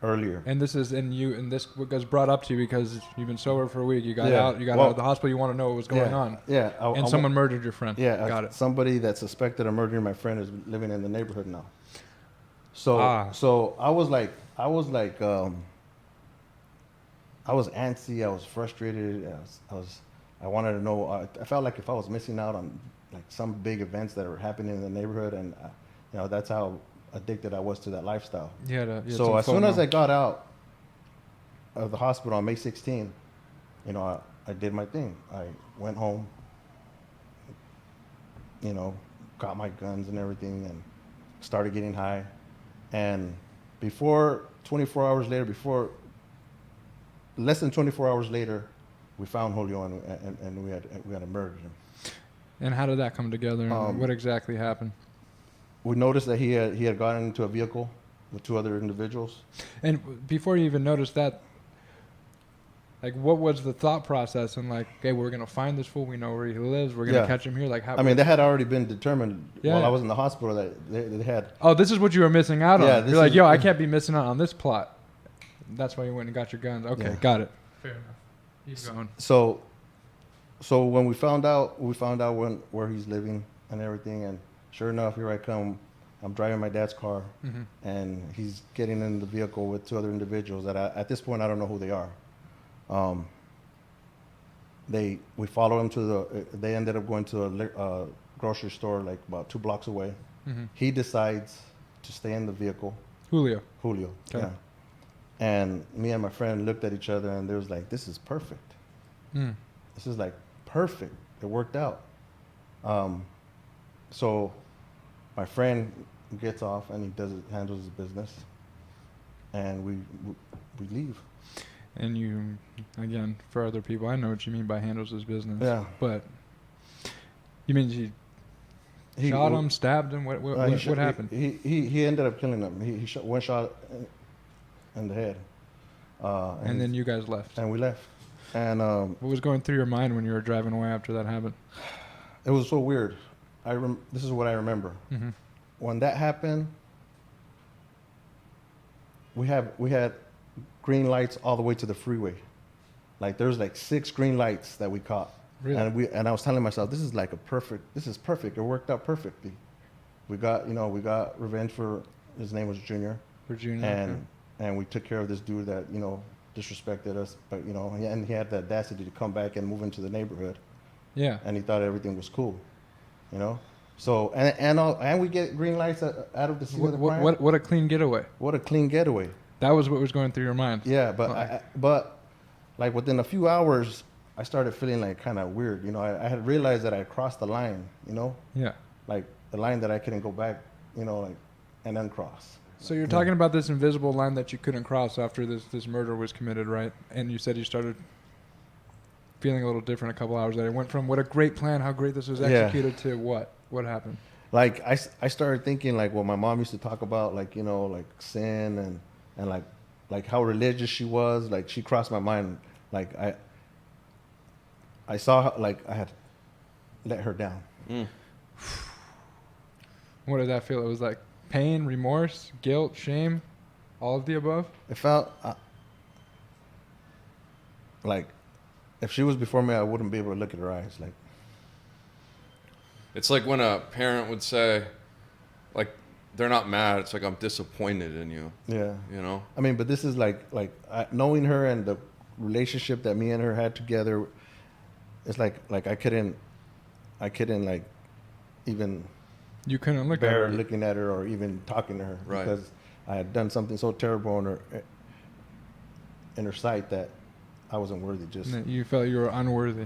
earlier. And this was brought up to you because you've been sober for a week. You got Yeah. out. You got Well, out of the hospital. You want to know what was going on. Yeah, And someone murdered your friend. Yeah, Got it. somebody that's suspected of murdering my friend is living in the neighborhood now. So, Ah. so I was antsy. I was frustrated. I wanted to know. I felt like if I was missing out on like some big events that were happening in the neighborhood, and that's how addicted I was to that lifestyle. So as soon as I got out of the hospital on May 16th, I did my thing. I went home, got my guns and everything, and started getting high. And less than 24 hours later, we found Julio and we had to murder him. And how did that come together? And what exactly happened? We noticed that he had gotten into a vehicle with 2 other individuals. And before you even noticed that, like, what was the thought process? And like, okay, we're gonna find this fool. We know where he lives. We're gonna Yeah. catch him here. Like, how? I mean, they had already been determined Yeah. while I was in the hospital that they had. Oh, this is what you were missing out on. Yeah, this You're like, is- yo, I can't be missing out on this plot. That's why you went and got your guns. Okay, Yeah. got it. Fair enough. Keep going. So when we found out where he's living and everything, and sure enough, here I come. I'm driving my dad's car, and he's getting in the vehicle with 2 other individuals that at this point I don't know who they are. We follow him they ended up going to a grocery store like about 2 blocks away. He decides to stay in the vehicle. Julio. Julio. Okay. Yeah. And me and my friend looked at each other and there was like, this is perfect. This is like perfect. It worked out. So my friend gets off and he handles his business, and we leave. And you, again, for other people, I know what you mean by handles his business. Yeah. But you mean he shot him, stabbed him? What happened? He ended up killing him. He shot one shot in the head. And then you guys left. And we left. And What was going through your mind when you were driving away after that happened? it was so weird. This is what I remember. When that happened, we had green lights all the way to the freeway. Like there's like 6 green lights that we caught. Really? And I was telling myself, this is perfect. It worked out perfectly. We got revenge for, his name was Junior. Virginia. And we took care of this dude that, disrespected us, but and he had the audacity to come back and move into the neighborhood. Yeah. And he thought everything was cool. So and we get green lights out of the scene of the crime. What a clean getaway. What a clean getaway. That was what was going through your mind. Yeah, but like within a few hours, I started feeling like kind of weird. You know, I had realized that I crossed the line. You know, Yeah. like the line that I couldn't go back. You know, like and uncross. So you're talking about this invisible line that you couldn't cross after this murder was committed, right? And you said you started feeling a little different a couple hours later. It went from what a great plan, how great this was Yeah. executed, to what? What happened? Like I started thinking like what my mom used to talk about, like, you know, like sin and like how religious she was. Like she crossed my mind. Like I saw how, like I had let her down. What did that feel? It was like pain, remorse, guilt, shame, all of the above? It felt like if she was before me, I wouldn't be able to look at her eyes. Like It's like when a parent would say, like, they're not mad. It's like, I'm disappointed in you. yeah. You know? I mean, but this is like knowing her and the relationship that me and her had together. It's like I couldn't like even You couldn't look bear at her. looking at her or even talking to her Right. because I had done something so terrible in her sight that I wasn't worthy. Just And that you felt you were unworthy.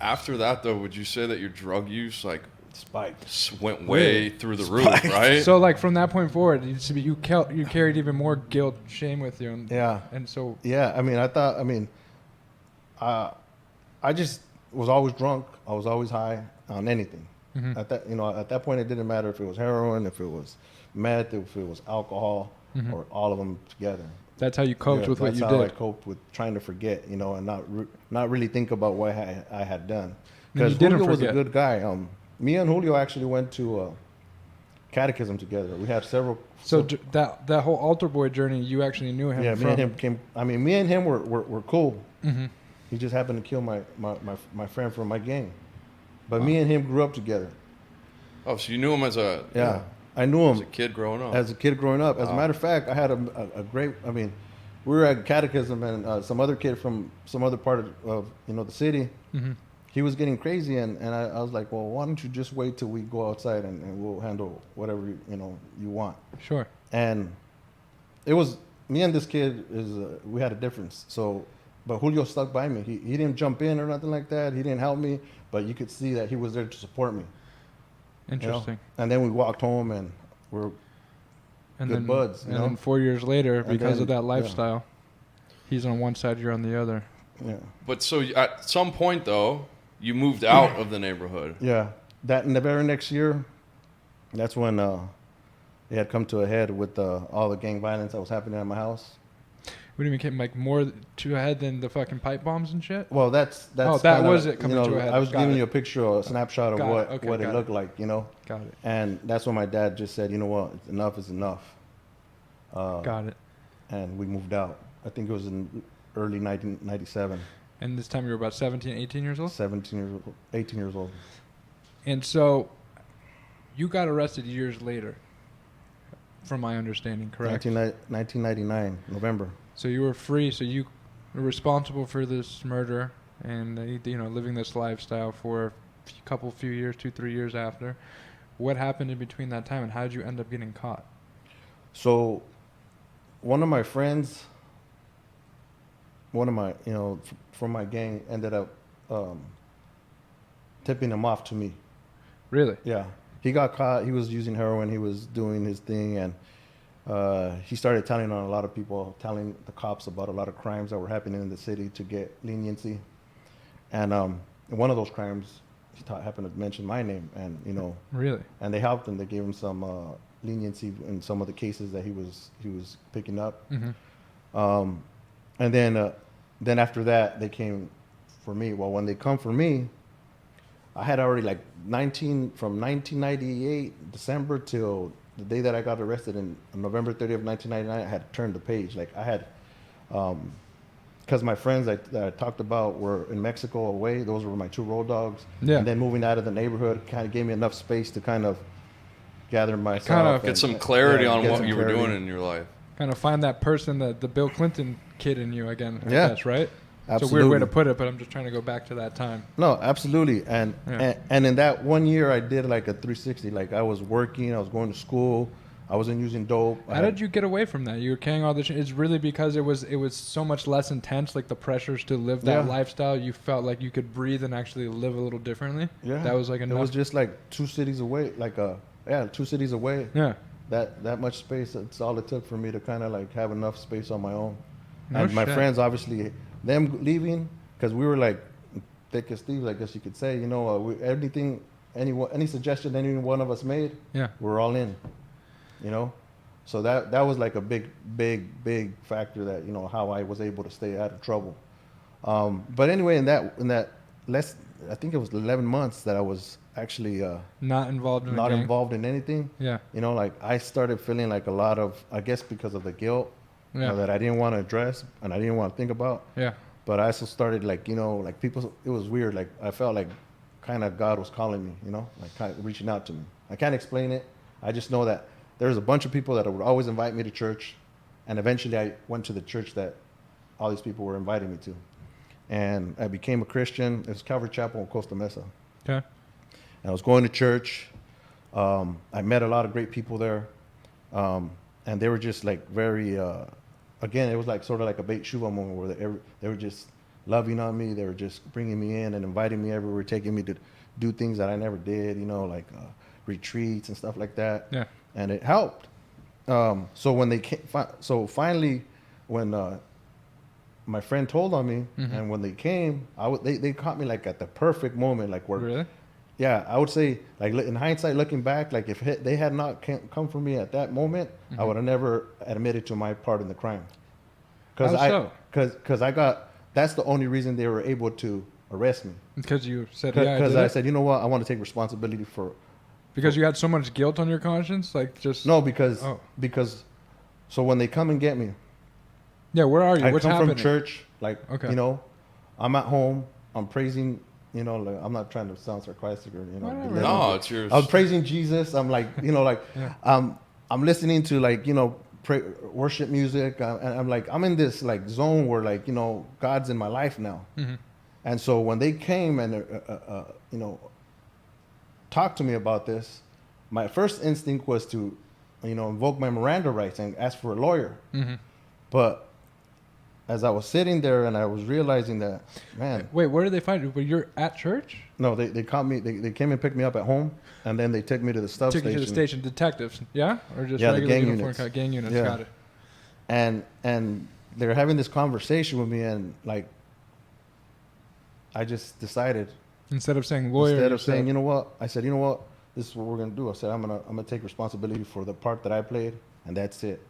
After that, though, would you say that your drug use, like, spiked. went way through the roof, Spiked. right? So like from that point forward, you carried even more guilt, shame with you. And, Yeah. And so Yeah. I mean, I just was always drunk. I was always high on anything. Mhm. At that point, it didn't matter if it was heroin, if it was meth, if it was alcohol, Mhm. or all of them together. that's how you coped Yeah, with what that's you how I did. coped with trying to forget, and not really think about what I had done. And Because you didn't Julio was a forget. good guy. Me and Julio actually went to catechism together. We had several. So that whole altar boy journey, you actually knew him yeah, from. me and him came. I mean, me and him were cool. Mhm. He just happened to kill my friend from my gang. But me and him grew up together. Oh, so you knew him as a Yeah, I knew as a him kid growing up. as a kid growing up. As a Wow. matter of fact, I had a great. I mean, we were at catechism and some other kid from some other part of the city. Mhm. He was getting crazy, and I was like, well, why don't you just wait till we go outside and we'll handle whatever you want. Sure. And it was me and this kid we had a difference. So, but Julio stuck by me. He didn't jump in or nothing like that. He didn't help me, but you could see that he was there to support me. you know? Interesting. And then we walked home and we're And good then, buds, and then 4 years later, And because of then- that yeah. lifestyle, he's on one side, you're on the other. yeah. But so at some point, though, you moved out of the neighborhood. Yeah, that in the very next year, that's when it had come to a head with all the gang violence that was happening at my house. What do you mean, came like more to a head than the fucking pipe bombs and shit? Well, that's Oh, that kinda, was it coming to a head. I was Got giving it. you a picture, a snapshot of Got it. what Okay, what it got looked it. like, Got it. And that's when my dad just said, you know what, enough is enough. Got it. And we moved out. I think it was in early 1997. And this time you were about 17, 18 years old? 18 years old. And so you got arrested years later, from my understanding, correct? 1999, November. So you were free, so you were responsible for this murder and, living this lifestyle for a few years, 2-3 years after. What happened in between that time, and how did you end up getting caught? So one of my friends, from my gang ended up tipping him off to me. Really? Yeah. He got caught. He was using heroin. He was doing his thing. And he started telling on a lot of people, telling the cops about a lot of crimes that were happening in the city to get leniency. And one of those crimes, he happened to mention my name. And, Really? and they helped him. They gave him some leniency in some of the cases that he was picking up. Mm-hmm. And then after that, they came for me. Well, when they come for me, I had already from 1998 December till the day that I got arrested in November 30th, 1999. I had turned the page. Like I had, because my friends that I talked about were in Mexico away. Those were my 2 road dogs. Yeah. And then moving out of the neighborhood kind of gave me enough space to kind of gather myself. Kind of Get some clarity on get what some you were clarity. doing in your life. Kind of find that person, the Bill Clinton kid in you again, I Yeah. guess, right? Absolutely. It's a weird way to put it, but I'm just trying to go back to that time. No, absolutely. And, Yeah. and in that 1 year, I did like a 360. Like I was working, I was going to school, I wasn't using dope. How did you get away from that? You were carrying all this. It's really because it was so much less intense, like the pressures to live that Yeah. lifestyle. You felt like you could breathe and actually live a little differently. Yeah. That was like It enough. was just like 2 cities away, 2 cities away. Yeah. That much space. That's all it took for me to kind of like have enough space on my own. No And my shit. friends, obviously, them leaving because we were like thick as thieves, I guess you could say. You know, any suggestion any one of us made, Yeah. we're all in. You know, so that was like a big factor that, you know, how I was able to stay out of trouble. But anyway, in that less, I think it was 11 months that I was actually Not involved in not a gang. involved in anything. Yeah. You know, like I started feeling like a lot of, I guess because of the guilt, you Yeah. know, that I didn't want to address and I didn't want to think about. Yeah. But I also started like, you know, like people, it was weird. Like I felt like kind of God was calling me, you know, like kind of reaching out to me. I can't explain it. I just know that there's a bunch of people that would always invite me to church. And eventually I went to the church that all these people were inviting me to. And I became a Christian. It was Calvary Chapel in Costa Mesa. Okay. And I was going to church. I met a lot of great people there. And they were just like very, again, it was like sort of like a Beit Shuva moment where they were just loving on me. They were just bringing me in and inviting me everywhere, taking me to do things that I never did, you know, like retreats and stuff like that. Yeah. And it helped. So when they came, finally, when my friend told on me, Mhm. and when they came, they caught me like at the perfect moment, like where, Really? yeah, I would say like in hindsight, looking back, like if they had not come for me at that moment, I Mhm. would have never admitted to my part in the crime. How so? Because that's the only reason they were able to arrest me. Because you said, yeah, Because I did I it? said, you know what, I want to take responsibility for. Because you had so much guilt on your conscience? Like just... No, because Oh. so when they come and get me, Yeah, where are you? I What's come happening? from church, like, Okay. you know, I'm at home, I'm praising, you know, like, I'm not trying to sound sarcastic or, you know, Whatever. belittle, No, but it's yours. I was praising Jesus. I'm like, you know, like, Yeah. I'm listening to like, you know, worship music. And I'm like, I'm in this like zone where like, you know, God's in my life now. Mhm. And so when they came and, you know, talked to me about this, my first instinct was to, you know, invoke my Miranda rights and ask for a lawyer. Mhm. But as I was sitting there and I was realizing that, man, Wait, where did they find you? Were you at church? no, they caught me. They came and picked me up at home, and then they took me to the Took substation. you to the station. Detectives, yeah? Or just Yeah, the regular gang uniform units. gang units? Yeah. Got it. And they were having this conversation with me, and like, I just decided Instead of saying lawyer, instead you of saying, said- you know what, I said, you know what, this is what we're gonna do. I said, I'm gonna take responsibility for the part that I played, and that's it.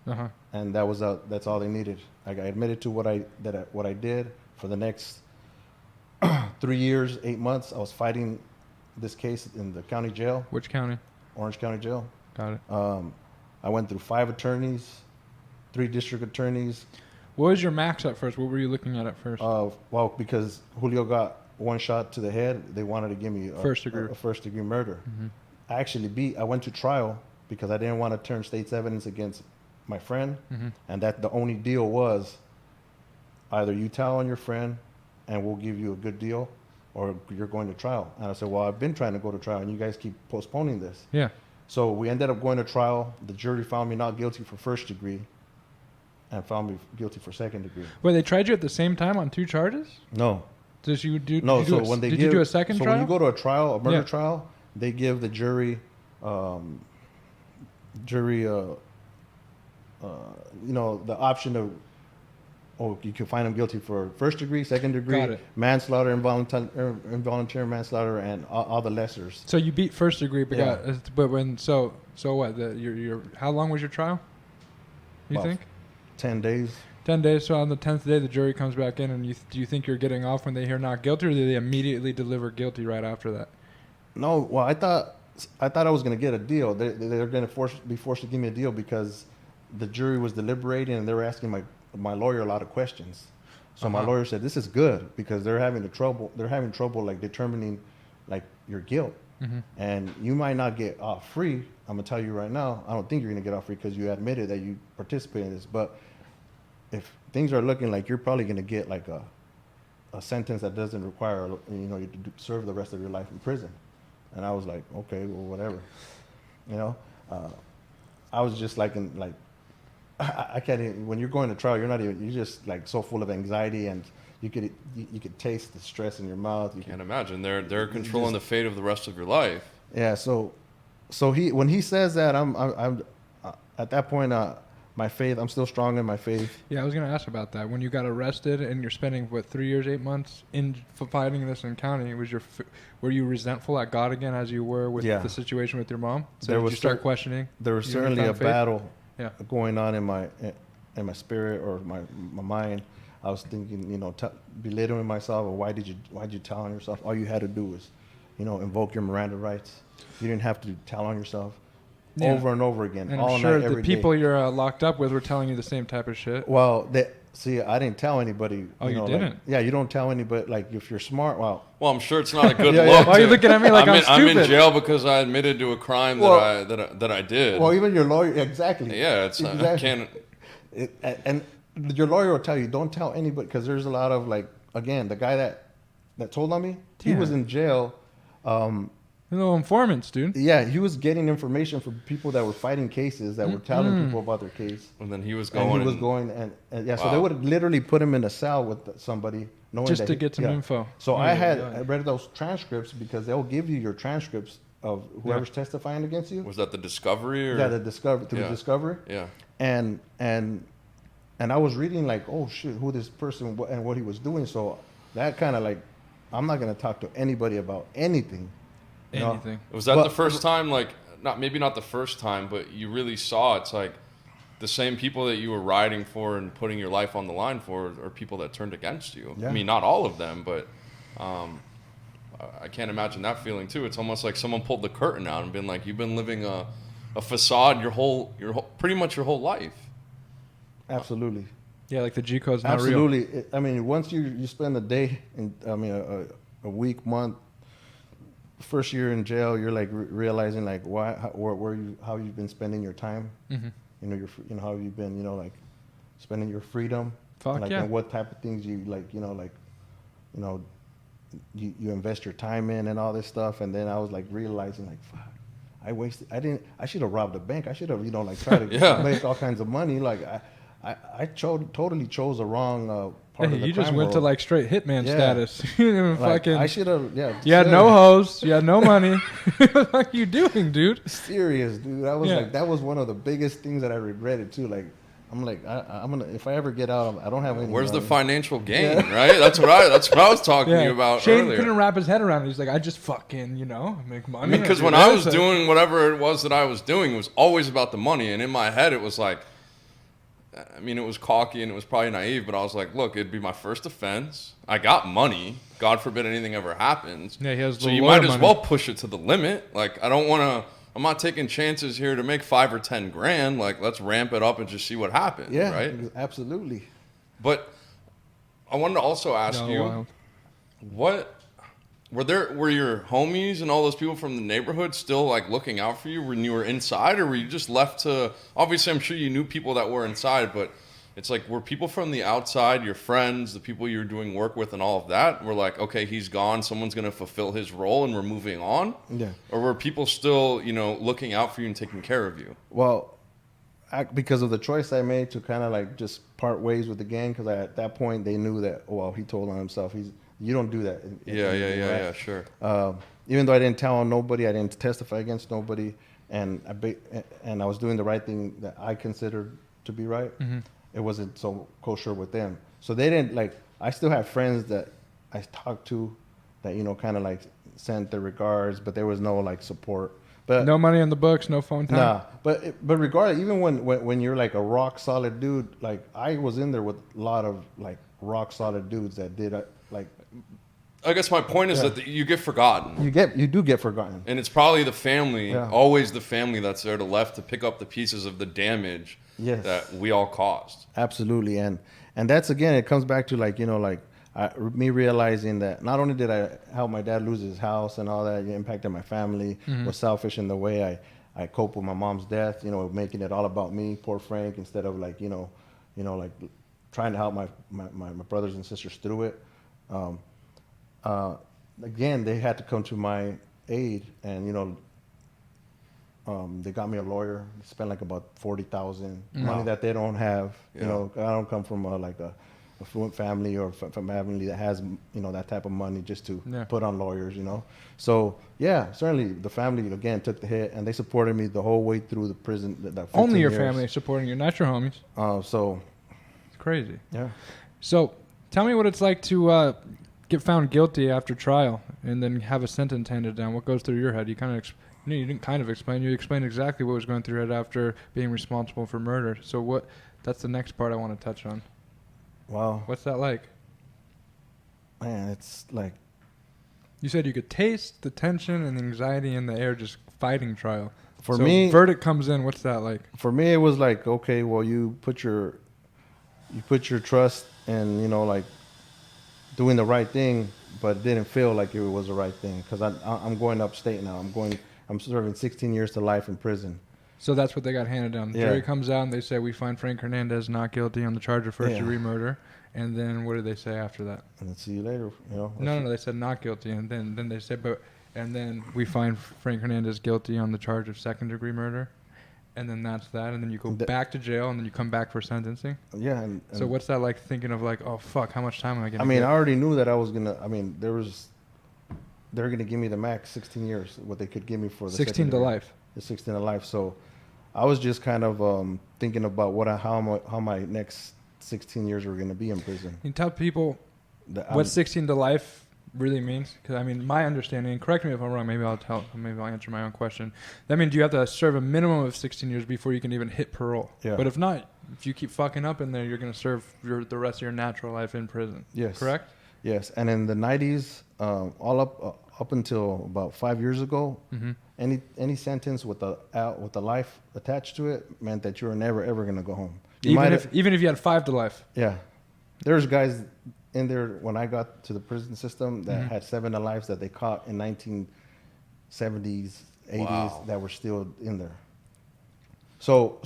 Uh-huh. And that's all they needed. I admitted to what I did. For the next 3 years, 8 months, I was fighting this case in the county jail, Which county? Orange County Jail. Got it. I went through 5 attorneys, 3 district attorneys. What was your max at first? What were you looking at first? Well, because Julio got 1 shot to the head, they wanted to give me First degree. a first degree murder. Mhm. I went to trial because I didn't want to turn state's evidence against my friend, Mhm. and that the only deal was either you tell on your friend and we'll give you a good deal, or you're going to trial. And I said, well, I've been trying to go to trial and you guys keep postponing this. Yeah. So we ended up going to trial. The jury found me not guilty for first degree and found me guilty for second degree. Wait, they tried you at the same time on 2 charges? No. Did you do? No, did you so do a, when they did give, you do a second so trial? when you go to a trial, a murder Yeah. trial, they give the jury, you know, the option of, you can find them guilty for first degree, second degree, Got it. manslaughter, involuntary manslaughter, and all the lessers. So you beat first degree, but Yeah. but when so what? Your how long was your trial? You About think 10 days. 10 days. So on the 10th day, the jury comes back in, and do you think you're getting off when they hear not guilty, or do they immediately deliver guilty right after that? No, well, I thought I was going to get a deal. They're going to be forced to give me a deal because the jury was deliberating and they were asking my lawyer a lot of questions. So my Uh-huh. lawyer said, this is good because they're having trouble like determining like your guilt. Mhm. And you might not get off free. I'm gonna tell you right now, I don't think you're gonna get off free because you admitted that you participated in this. But if things are looking like you're probably gonna get like a sentence that doesn't require, you know, you to serve the rest of your life in prison. And I was like, okay, well, whatever, you know. I was just like I can't even, when you're going to trial, you're just like so full of anxiety, and you could taste the stress in your mouth. You Can't imagine. They're controlling the fate of the rest of your life. Yeah, so when he says that, I'm at that point, my faith, I'm still strong in my faith. Yeah, I was gonna ask about that. When you got arrested and you're spending 3 years, 8 months for fighting this in county, were you resentful at God again as you were with the situation with your mom? So did you start questioning? There was certainly a faith? battle Yeah. going on in my spirit or my mind. I was thinking, belittling myself, or why'd you tell on yourself? All you had to do was, invoke your Miranda rights. You didn't have to tell on yourself over and over again, and all I'm sure night, every the people day. you're locked up with were telling you the same type of shit. Well, see, I didn't tell anybody. Oh, you didn't? You don't tell anybody. Like, if you're smart, Well, I'm sure it's not a good Yeah, look. Why are you looking at me like I'm I'm in stupid? jail because I admitted to a crime that I did. well, even your lawyer, exactly. Yeah, it's I can't. And your lawyer will tell you, don't tell anybody, because there's a lot of, like, again, the guy that told on me, he was in jail. Little informants, dude. Yeah, he was getting information from people that were fighting cases that were telling people about their case. And then he was And going. he was going, and so Wow. they would literally put him in a cell with somebody, knowing Just that to get some info. So Oh, I yeah. read those transcripts, because they'll give you your transcripts of whoever's testifying against you. Was that the discovery or? Yeah, the discovery. Yeah. And I was reading, like, oh shit, who this person and what he was doing. So that kind of, like, I'm not gonna talk to anybody about anything. you know? Anything. Was that But- the first time? Like, maybe not the first time, but you really saw it's like the same people that you were riding for and putting your life on the line for are people that turned against you. Yeah. I mean, not all of them, but I can't imagine that feeling too. It's almost like someone pulled the curtain out and been like, you've been living a facade your whole pretty much your whole life. Absolutely. Yeah, like the G code's not real. Absolutely. I mean, once you spend a day, a week, month, first year in jail, you're like realizing, like, how you've been spending your time. Mm-hmm. How you've been, like, spending your freedom. Fuck like, yeah. and what type of things you you invest your time in and all this stuff. And then I was like realizing, like, fuck, I should have robbed a bank. I should have, tried to Yeah. make all kinds of money. Like, I totally chose the wrong part of the You just crime went to world. like straight hitman Yeah. status. You didn't even Like, fucking. I should have, yeah. You had no hoes. You had no money. What are you doing, dude? Serious, dude. I was Yeah. like, that was one of the biggest things that I regretted too. Like, I'm like, I'm gonna, if I ever get out, I don't have any. Where's the money. financial gain, right? That's what I was talking to you about Shane earlier. couldn't wrap his head around it. He's like, I just fucking, make money. I mean, because do when I this. was doing whatever it was that I was doing, it was always about the money. And in my head, it was like, I mean, it was cocky and it was probably naive, but I was like, look, it'd be my first offense. I got money. God forbid anything ever happens. Yeah, he has So the you lawyer might as money. well push it to the limit. Like, I'm not taking chances here to make 5 or 10 grand. Like, let's ramp it up and just see what happens. Yeah, Right. absolutely. But I wanted to also ask you, wild. what were your homies and all those people from the neighborhood still like looking out for you when you were inside, or were you just left to? Obviously, I'm sure you knew people that were inside, but it's like, were people from the outside, your friends, the people you were doing work with, and all of that, were like, okay, he's gone, someone's gonna fulfill his role, and we're moving on? Yeah. Or were people still, looking out for you and taking care of you? Well, because of the choice I made to kind of like just part ways with the gang, because at that point they knew that, well, he told on himself. You don't do that. Yeah, sure. Even though I didn't tell on nobody, I didn't testify against nobody, and I was doing the right thing that I considered to be right. Mm-hmm. It wasn't so kosher with them. So they didn't like. I still have friends that I talked to, that kind of like sent their regards, but there was no like support. But No money in the books, no phone time. nah, but regardless, even when you're like a rock solid dude, like I was in there with a lot of like rock solid dudes that did like. I guess my point is that you get forgotten. You do get forgotten. And it's probably the family, Yeah. always the family that's there to left to pick up the pieces of the damage Yes. that we all caused. Absolutely, and that's, again, it comes back to like me realizing that not only did I help my dad lose his house and all that, it impacted my family. Was selfish in the way I cope with my mom's death. Making it all about me, poor Frank, instead of like like trying to help my brothers and sisters through it. Again, they had to come to my aid, and They got me a lawyer. Spent like about $40,000, Wow. money that they don't have. Yeah. You know, I don't come from like a affluent family or from a family that has, you know, that type of money just to Yeah. put on lawyers, you know. So yeah, certainly the family again took the hit, and they supported me the whole way through the prison. That 15 Only your years. family supporting you, not your homies. So It's crazy. yeah. So, tell me what it's like to get found guilty after trial and then have a sentence handed down. What goes through your head? You kind of, you didn't kind of explain. You explained exactly what was going through your head after being responsible for murder. So, what? That's the next part I want to touch on. Wow, What's that like? man, it's like You said you could taste the tension and the anxiety in the air just fighting trial. for So me. verdict comes in. What's that like? For me, it was like, okay, well, you put your trust in, you know, like doing the right thing, but it didn't feel like it was the right thing because I'm going upstate now. I'm serving 16 years to life in prison. So that's what they got handed down. The Yeah. jury comes out and they say we find Frank Hernandez not guilty on the charge of first Yeah. degree murder. And then what did they say after that? And then see you later, you know. No, they said not guilty, and then they said, and then we find Frank Hernandez guilty on the charge of second degree murder, and then that's that, and then you go back to jail, and then you come back for sentencing. Yeah. And So what's that like? Thinking of like, oh fuck, how much time am I gonna? I mean, get? I already knew that I was gonna. I mean, they're gonna give me the max 16 years. What they could give me for the 16 to secondary. life. The 16 to life. So I was just kind of thinking about how my next 16 years were gonna be in prison. Can you tell people That what 16 to life really means? Because I mean, my understanding, and correct me if I'm wrong. Maybe I'll answer my own question. That means you have to serve a minimum of 16 years before you can even hit parole. Yeah. But if not, if you keep fucking up in there, you're gonna serve the rest of your natural life in prison. Yes. Correct. Yes, and in the 90s, all up until about 5 years ago, Mm-hmm. any sentence with the life attached to it meant that you were never ever gonna go home. You might Even if you had 5 to life. yeah, there's guys in there when I got to the prison system that Mhm. had 7 to lives that they caught in 1970s, 80s Wow. that were still in there. So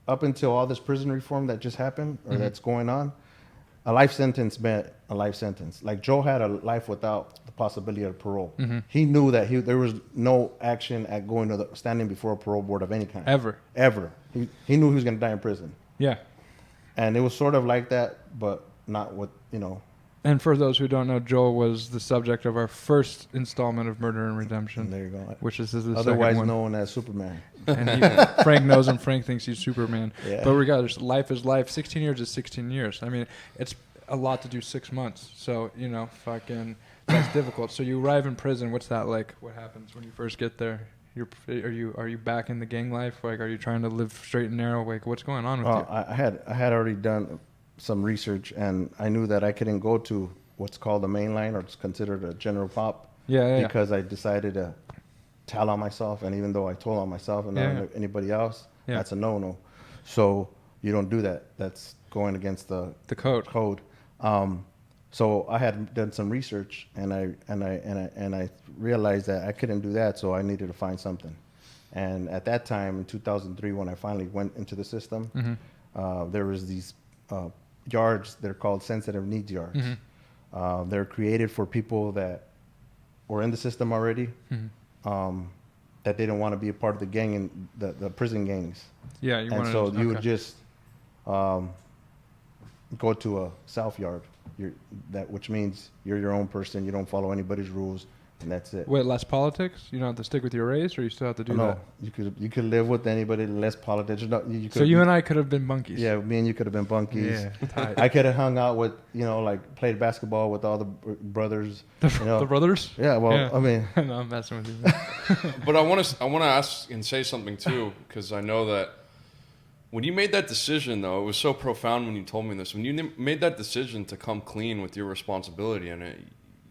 up until all this prison reform that just happened or Mhm. that's going on, a life sentence meant a life sentence. Like Joe had a life without the possibility of parole. Mhm. He knew that there was no action at going to standing before a parole board of any kind. Ever. He knew he was going to die in prison. Yeah. And it was sort of like that, but not with, you know. And for those who don't know, Joel was the subject of our first installment of Murder and And Redemption, there you go. which is the Otherwise second one. known as Superman. And Frank knows him. Frank thinks he's Superman. Yeah. But regardless, life is life. 16 years is 16 years. I mean, it's a lot to do 6 months. So, fucking, that's difficult. So you arrive in prison. What's that like? What happens when you first get there? Are you back in the gang life? Like, are you trying to live straight and narrow? Like, what's going on with you? I had already done some research, and I knew that I couldn't go to what's called the main line, or it's considered a general pop, Yeah. because I decided to tell on myself, and even though I told on myself and Yeah. not anybody else, Yeah. that's a no-no. So you don't do that. That's going against the The code. code. So I had done some research, and I realized that I couldn't do that, so I needed to find something. And at that time, in 2003, when I finally went into the system, Mm-hmm. there was these yards. They're called sensitive needs yards. Mm-hmm. They're created for people that were in the system already, Mm-hmm. that they don't want to be a part of the gang and the prison gangs. Yeah. You And wanna- so you would okay. just go to a self yard, which means you're your own person. You don't follow anybody's rules, and that's it. Wait, less politics? You don't have to stick with your race, or you still have to do No, that? you could live with anybody, less politics. No, So you and I could have been bunkies. yeah, me and you could have been bunkies. Yeah. Tight. I could have hung out with, like played basketball with all the brothers. You know. The brothers? Yeah, well, Yeah. I mean, No, I'm messing with you. But I want to ask and say something too, because I know that when you made that decision, though, it was so profound when you told me this. When you made that decision to come clean with your responsibility in it,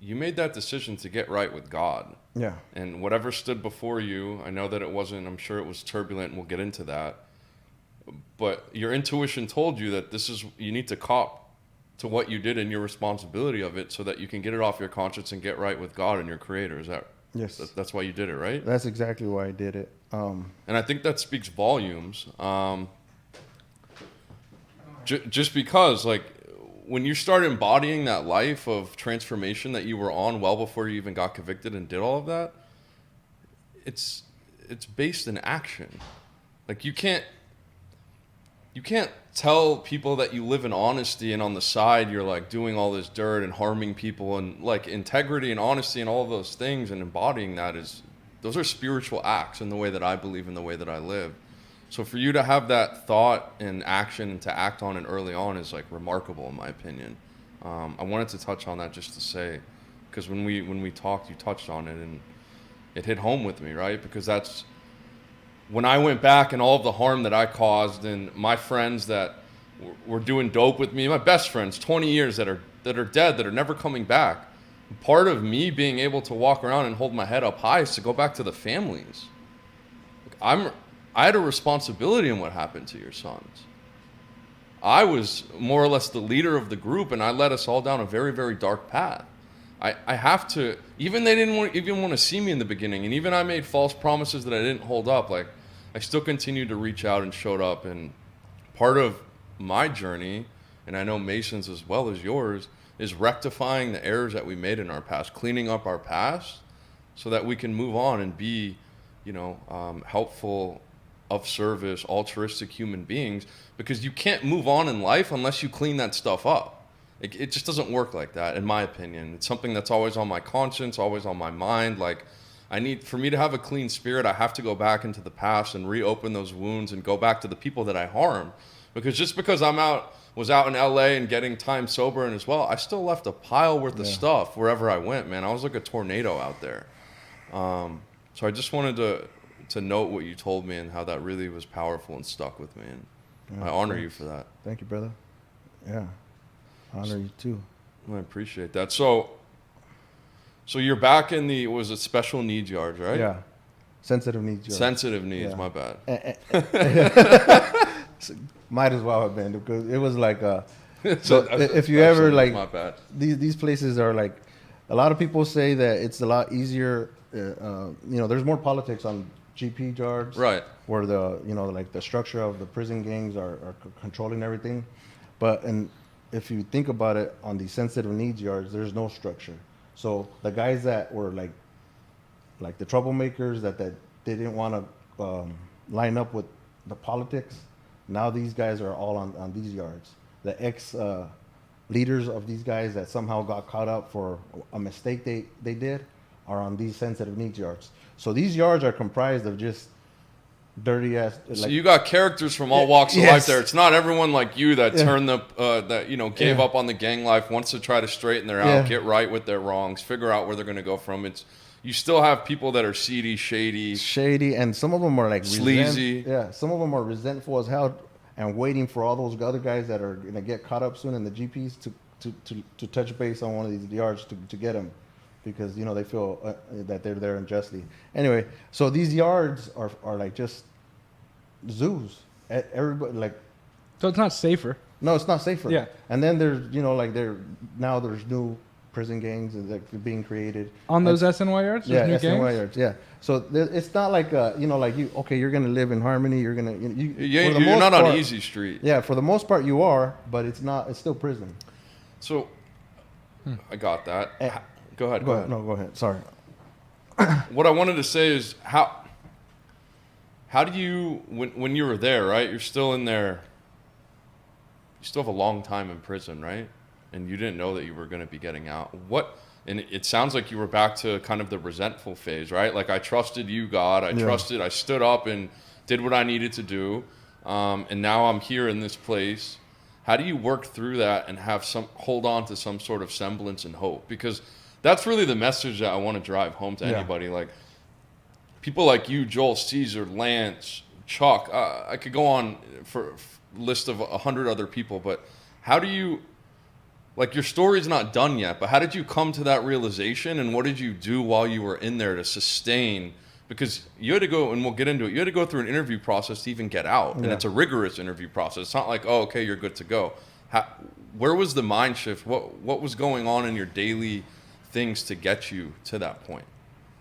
you made that decision to get right with God. yeah, And whatever stood before you, I know that it wasn't, I'm sure it was turbulent, and we'll get into that. But your intuition told you that you need to cop to what you did and your responsibility of it so that you can get it off your conscience and get right with God and your Creator. Is that? yes, That's why you did it, right? that's exactly why I did it. And I think that speaks volumes. Just because, like, when you start embodying that life of transformation that you were on well before you even got convicted and did all of that, it's based in action. Like you can't tell people that you live in honesty and on the side you're like doing all this dirt and harming people, and like integrity and honesty and all of those things, and embodying that those are spiritual acts in the way that I believe, in the way that I live. So for you to have that thought and action and to act on it early on is like remarkable in my opinion. I wanted to touch on that just to say, because when we talked, you touched on it and it hit home with me, right? Because that's when I went back and all of the harm that I caused, and my friends that were doing dope with me, my best friends, 20 years that are dead, that are never coming back. Part of me being able to walk around and hold my head up high is to go back to the families. I had a responsibility in what happened to your sons. I was more or less the leader of the group, and I led us all down a very, very dark path. I have to, even they didn't even want to see me in the beginning, and even I made false promises that I didn't hold up. Like, I still continued to reach out and showed up, and part of my journey, and I know Mason's as well as yours, is rectifying the errors that we made in our past, cleaning up our past so that we can move on and be, helpful, of service, altruistic human beings, because you can't move on in life unless you clean that stuff up. It just doesn't work like that, in my opinion. It's something that's always on my conscience, always on my mind. Like, for me to have a clean spirit, I have to go back into the past and reopen those wounds and go back to the people that I harmed. Because just because was out in LA and getting time sober and as well, I still left a pile worth of stuff wherever I went, man. I was like a tornado out there. So I just wanted to note what you told me and how that really was powerful and stuck with me. And I honor you for that. Thank you, brother. Yeah. I honor you too. I appreciate that. So you're back in was it special needs yards, right? Yeah. Sensitive needs yards. Sensitive needs, my bad. Might as well have been, because it was like so if you ever like, my bad. These places are like, a lot of people say that it's a lot easier. There's more politics on GP yards, right? Where the structure of the prison gangs are controlling everything, and if you think about it, on these sensitive needs yards, there's no structure. So the guys that were like the troublemakers that they didn't want to line up with the politics, now these guys are all on these yards. The ex leaders of these guys that somehow got caught up for a mistake they did are on these sensitive needs yards. So these yards are comprised of just dirty ass. So you got characters from all walks of life there. It's not everyone like you that turned gave up on the gang life, wants to try to straighten their out, get right with their wrongs, figure out where they're going to go from. You still have people that are seedy, shady, and some of them are like sleazy. Some of them are resentful as hell and waiting for all those other guys that are going to get caught up soon in the GPs to touch base on one of these yards to get them, because they feel that they're there unjustly. Anyway, so these yards are like just zoos. Everybody like. So it's not safer. No, it's not safer. Yeah. And then there's there's new prison gangs that being created on those SNY yards. Yeah, new SNY gangs? yards. Yeah. So it's not like you're gonna live in harmony. You're gonna you're not on easy street. Yeah, for the most part you are, but it's not. It's still prison. So I got that. Go ahead. No, go ahead. Sorry. What I wanted to say is how do you, when you were there, right? You're still in there. You still have a long time in prison, right? And you didn't know that you were going to be getting out. And it sounds like you were back to kind of the resentful phase, right? Like, I trusted you, God. I stood up and did what I needed to do. And now I'm here in this place. How do you work through that and hold on to some sort of semblance and hope? Because that's really the message that I want to drive home to anybody. Like, people like you, Joel, Caesar, Lance, Chuck, I could go on for a list of 100 other people, but how do you, like, your story's not done yet, but how did you come to that realization, and what did you do while you were in there to sustain? Because you had to go, and we'll get into it, you had to go through an interview process to even get out, and it's a rigorous interview process. It's not like, oh, okay, you're good to go. Where was the mind shift? What was going on in your daily things to get you to that point?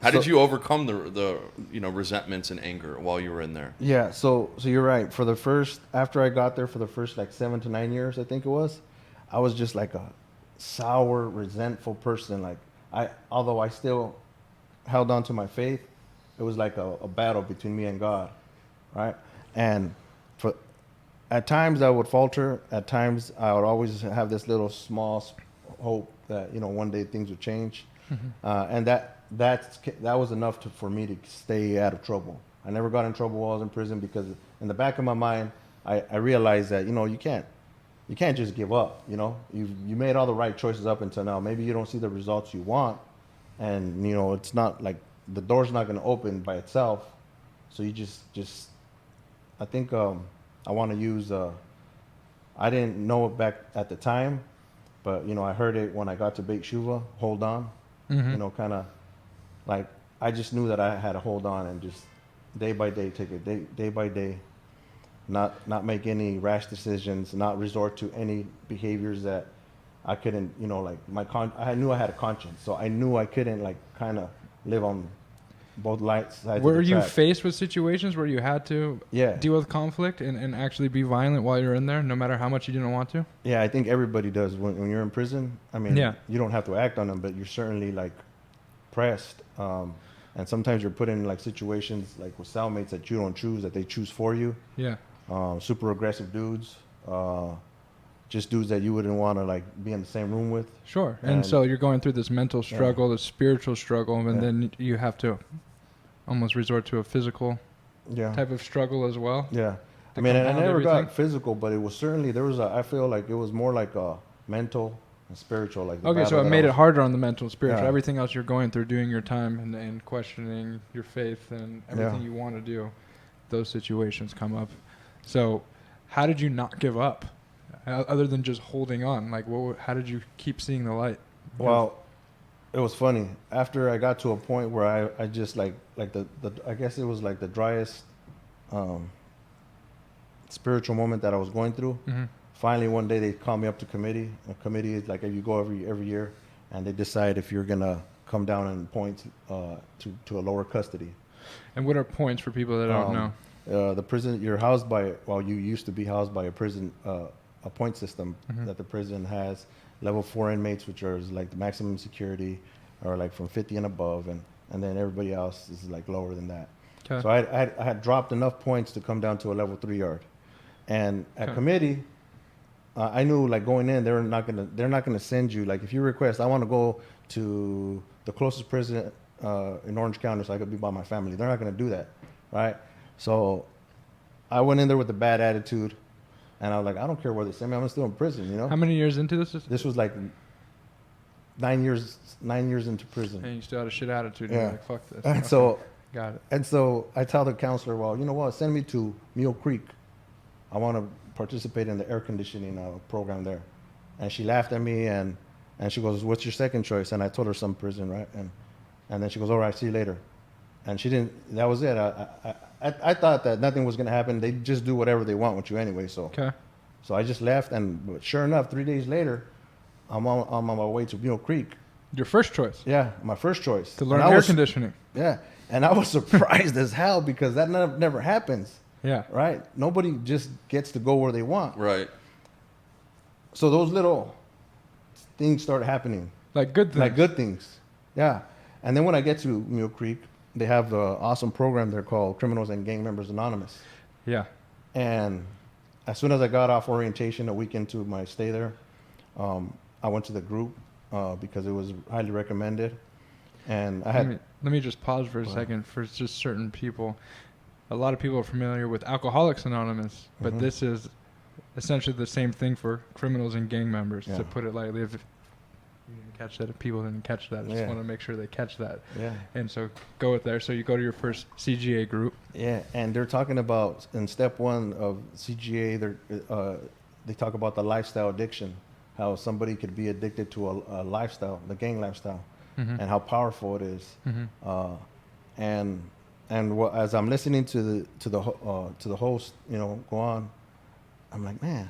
How did you overcome the resentments and anger while you were in there? Yeah, so you're right. After I got there, for the first like 7 to 9 years, I think it was, I was just like a sour, resentful person. Like, although I still held on to my faith, it was like a battle between me and God, right? And for at times I would falter. At times I would always have this little small hope that one day things would change, and that was enough for me to stay out of trouble. I never got in trouble while I was in prison because in the back of my mind I realized that you can't just give up. You made all the right choices up until now. Maybe you don't see the results you want, and it's not like the door's not going to open by itself. So you just I think I want to use I didn't know it back at the time, but I heard it when I got to Beit Shuva, hold on. Kind of like I just knew that I had to hold on and just day by day take it day by day, not make any rash decisions, not resort to any behaviors that I couldn't, like I knew I had a conscience, so I knew I couldn't like kind of live on both sides of the Were you track. faced with situations where you had to Yeah. deal with conflict and actually be violent while you're in there, no matter how much you didn't want to? Yeah, I think everybody does when you're in prison. I mean, Yeah. you don't have to act on them, but you're certainly like pressed. And sometimes you're put in like situations like with cellmates that you don't choose, that they choose for you. Yeah. Super aggressive dudes, just dudes that you wouldn't want to like be in the same room with. Sure. And so you're going through this mental struggle, this spiritual struggle, and then you have to almost resort to a physical type of struggle as well. Yeah. I mean, I never everything. got physical, but it was certainly, I feel like it was more like a mental and spiritual. Like the Okay, so battle it that made I it was- harder on the mental and spiritual. Yeah. Everything else you're going through, doing your time and questioning your faith and everything Yeah. you want to do, those situations come up. So how did you not give up? Other than just holding on? Like, how did you keep seeing the light? Well, it was funny. After I got to a point where I just like the I guess it was like the driest spiritual moment that I was going through. Mm-hmm. Finally, one day they called me up to committee. A committee is like you go every year, and they decide if you're gonna come down in points to a lower custody. And what are points for people that don't know? The prison you're housed by. Well, you used to be housed by a prison a point system that the prison has. Level 4 inmates, which are like the maximum security, are like from 50 and above, and then everybody else is like lower than that. Okay. So I had dropped enough points to come down to a level 3 yard, and at committee, I knew like going in they're not gonna send you like if you request I want to go to the closest prison in Orange County so I could be by my family. They're not gonna do that, right? So I went in there with a bad attitude. And I was like, I don't care where they send me. I'm still in prison, How many years into this? This was like 9 years into prison. And you still had a shit attitude. Yeah. You're like, fuck this. And Okay. so, Got it. and so I tell the counselor, well, you know what? Send me to Mule Creek. I want to participate in the air conditioning program there. And she laughed at me and she goes, what's your second choice? And I told her some prison, right? And then she goes, all right, see you later. And she didn't. That was it. I thought that nothing was going to happen. They just do whatever they want with you anyway. So Okay. So I just left, and sure enough, 3 days later, I'm on my way to Mule Creek. Your first choice. Yeah, my first choice. To learn And I air was- conditioning. Yeah, and I was surprised as hell because that never happens, Yeah. right? Nobody just gets to go where they want. Right. So those little things start happening, Like good things. like good things. Yeah, and then when I get to Mule Creek, they have the awesome program there called Criminals and Gang Members Anonymous. Yeah. And as soon as I got off orientation, a week into my stay there, I went to the group because it was highly recommended. And I had Let me just pause for a second for just certain people. A lot of people are familiar with Alcoholics Anonymous, but Mhm. this is essentially the same thing for criminals and gang members, Yeah. to put it lightly. If you didn't catch that, if people didn't catch that, I just Yeah. want to make sure they catch that. yeah, And so go with there. So you go to your first CGA group. yeah, and they're talking about in step 1 of CGA, they talk about the lifestyle addiction, how somebody could be addicted to a lifestyle, the gang lifestyle, Mhm. and how powerful it is. Mhm. As I'm listening to the host, go on, I'm like, man,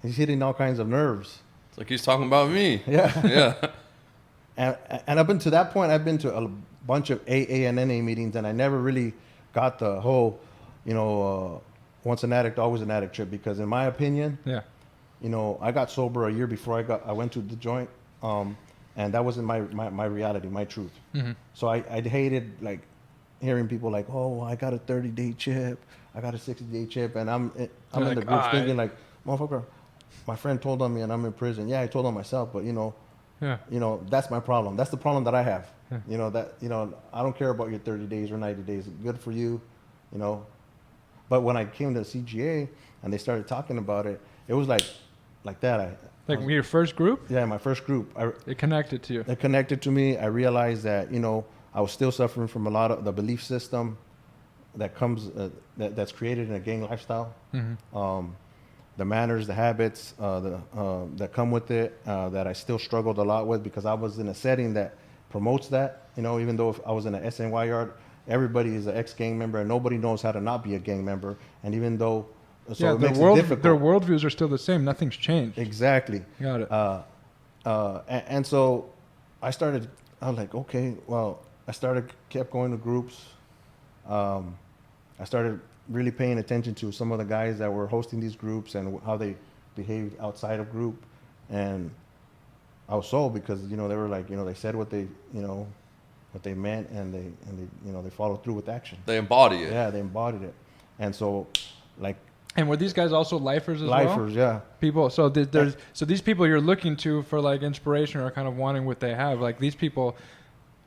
he's hitting all kinds of nerves. It's like he's talking about me. Yeah. Yeah. And up until that point, I've been to a bunch of AA and NA meetings, and I never really got the whole, once an addict, always an addict trip. Because in my opinion, Yeah. I got sober a year before I went to the joint, and that wasn't my reality, my truth. Mhm. So I hated like hearing people like, oh, I got a 30-day chip, I got a 60-day chip, and I'm in Like, the group thinking like, motherfucker, my friend told on me and I'm in prison. Yeah, I told on myself, but Yeah. that's my problem. That's the problem that I have. Yeah. I don't care about your 30 days or 90 days. Good for you, you know. But when I came to CGA and they started talking about it, it was like that. Like your first group, Yeah, my first group. it connected to you. It connected to me. I realized that I was still suffering from a lot of the belief system that comes that's created in a gang lifestyle. The manners, the habits that come with it, that I still struggled a lot with because I was in a setting that promotes that. Even though if I was in an SNY yard, everybody is an ex-gang member and nobody knows how to not be a gang member. And even though, so it makes it difficult. Their worldviews are still the same. Nothing's changed. Exactly. Got it. And so I was like, okay, well, kept going to groups. I started really paying attention to some of the guys that were hosting these groups and how they behaved outside of group. And I was sold because, they were like, they said what they meant and they followed through with action. They embody it. Yeah, they embodied it. And so like, and were these guys also lifers as well? lifers, yeah. People. So so these people you're looking to for like inspiration or kind of wanting what they have. Like these people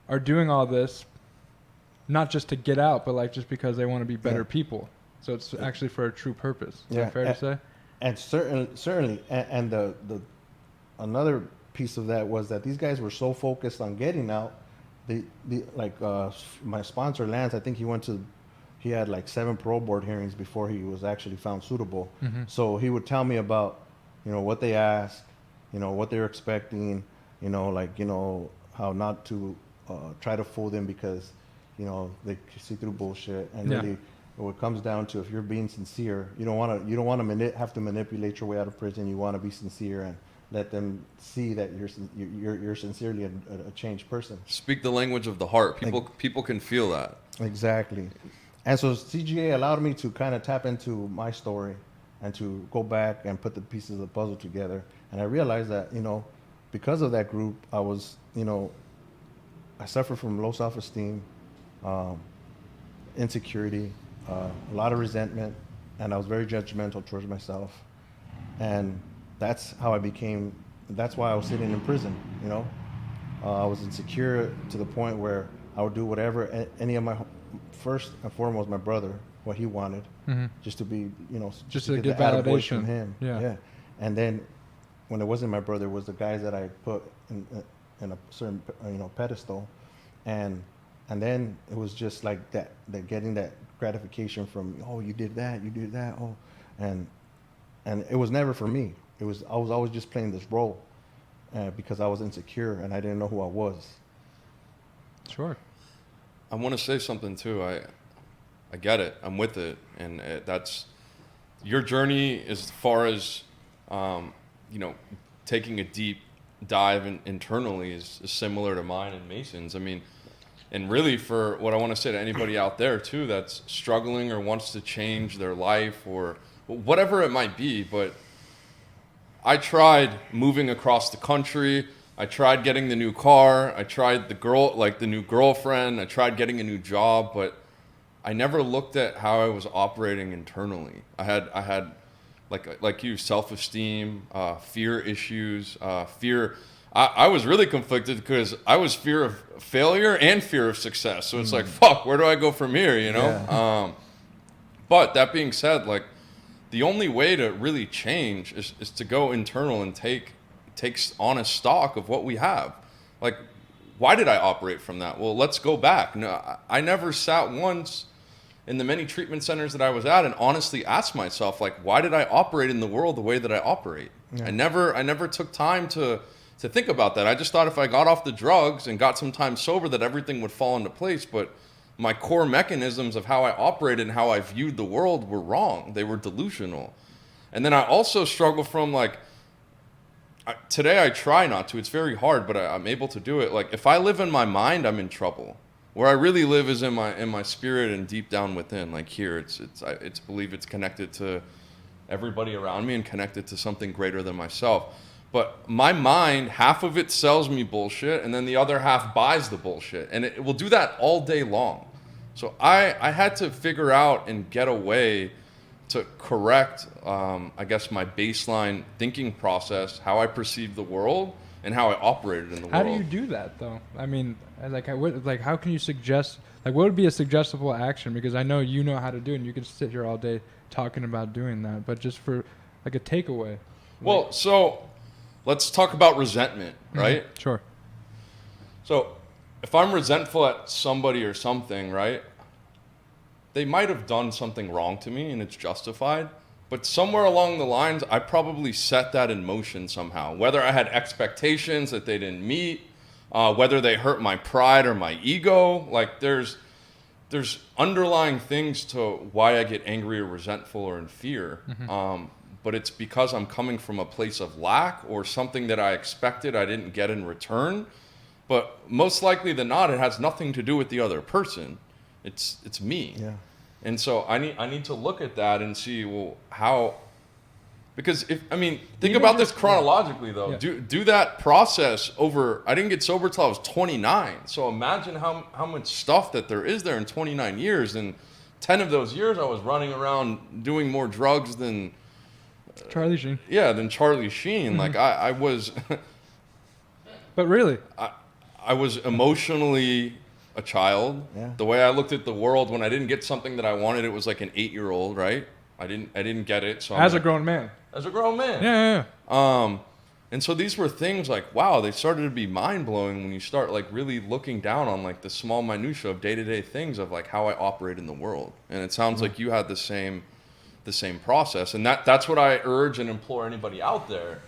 are doing all this, not just to get out, but like just because they want to be better people. So it's actually for a true purpose. Is that fair to say? And certainly, and the another piece of that was that these guys were so focused on getting out. My sponsor Lance, I think he had like 7 parole board hearings before he was actually found suitable. Mm-hmm. So he would tell me about, what they asked, what they were expecting, how not to try to fool them because, they see through bullshit. And really, what it comes down to, if you're being sincere, you don't want to have to manipulate your way out of prison. You want to be sincere and let them see that you're sincerely a changed person. Speak the language of the heart. People can feel that. Exactly. And so CGA allowed me to kind of tap into my story and to go back and put the pieces of the puzzle together. And I realized that, because of that group, I was, I suffered from low self-esteem, insecurity, a lot of resentment, and I was very judgmental towards myself. And that's why I was sitting in prison, I was insecure to the point where I would do whatever any of my, first and foremost, my brother, what he wanted, just to be, just to get the attaboy validation from him. Yeah. And then when it wasn't my brother, it was the guys that I put in a certain, pedestal. And then it was just like that getting that gratification from, oh, you did that, oh, and it was never for me. I was always just playing this role because I was insecure and I didn't know who I was. Sure. I want to say something too. I get it. I'm with it, and that's your journey as far as taking a deep dive internally is similar to mine and Mason's. I mean, and really for what I want to say to anybody out there too that's struggling or wants to change their life or whatever it might be, but I tried moving across the country. I tried getting the new car. I tried the new girlfriend. I tried getting a new job, but I never looked at how I was operating internally. I had like you, self-esteem, fear issues, fear. I was really conflicted because I was fear of failure and fear of success. So it's like, fuck, where do I go from here? Yeah. But that being said, like the only way to really change is to go internal and take honest stock of what we have. Like, why did I operate from that? Well, let's go back. No, I never sat once in the many treatment centers that I was at and honestly asked myself, like, why did I operate in the world the way that I operate? Yeah. I never took time to think about that. I just thought if I got off the drugs and got some time sober that everything would fall into place. But my core mechanisms of how I operated and how I viewed the world were wrong. They were delusional. And then I also struggle from today I try not to. It's very hard, but I'm able to do it. Like if I live in my mind, I'm in trouble. Where I really live is in my spirit and deep down within. Like here, I believe it's connected to everybody around me and connected to something greater than myself. But my mind, half of it sells me bullshit, and then the other half buys the bullshit, and it will do that all day long. So I had to figure out and get a way to correct, I guess, my baseline thinking process, how I perceive the world, and how I operated in the How world. do you do that though? I mean, how can you suggest, like, what would be a suggestible action? Because I know you know how to do it, and you can sit here all day talking about doing that. But just for like a takeaway. Well, so let's talk about resentment, right? Sure. So if I'm resentful at somebody or something, right, they might have done something wrong to me and it's justified. But somewhere along the lines, I probably set that in motion somehow. Whether I had expectations that they didn't meet, whether they hurt my pride or my ego, like there's underlying things to why I get angry or resentful or in fear. But it's because I'm coming from a place of lack or something that I expected I didn't get in return. But most likely than not, it has nothing to do with the other person. It's me. Yeah. And so I need to look at that and see, well, how, because think about this chronologically though. Yeah. Do that process over, I didn't get sober till I was 29. So imagine how much stuff that there is there in 29 years. And 10 of those years I was running around doing more drugs than Charlie Sheen. than Charlie Sheen. Like I was, But really, I was emotionally a child. Yeah. The way I looked at the world when I didn't get something that I wanted, it was like an 8-year-old, right? I didn't get it. So as a grown man. as a grown man. Yeah. And so these were things like, wow, they started to be mind blowing when you start like really looking down on like the small minutia of day-to-day things of like how I operate in the world. And it sounds like you had the same process. And that's what I urge and implore anybody out there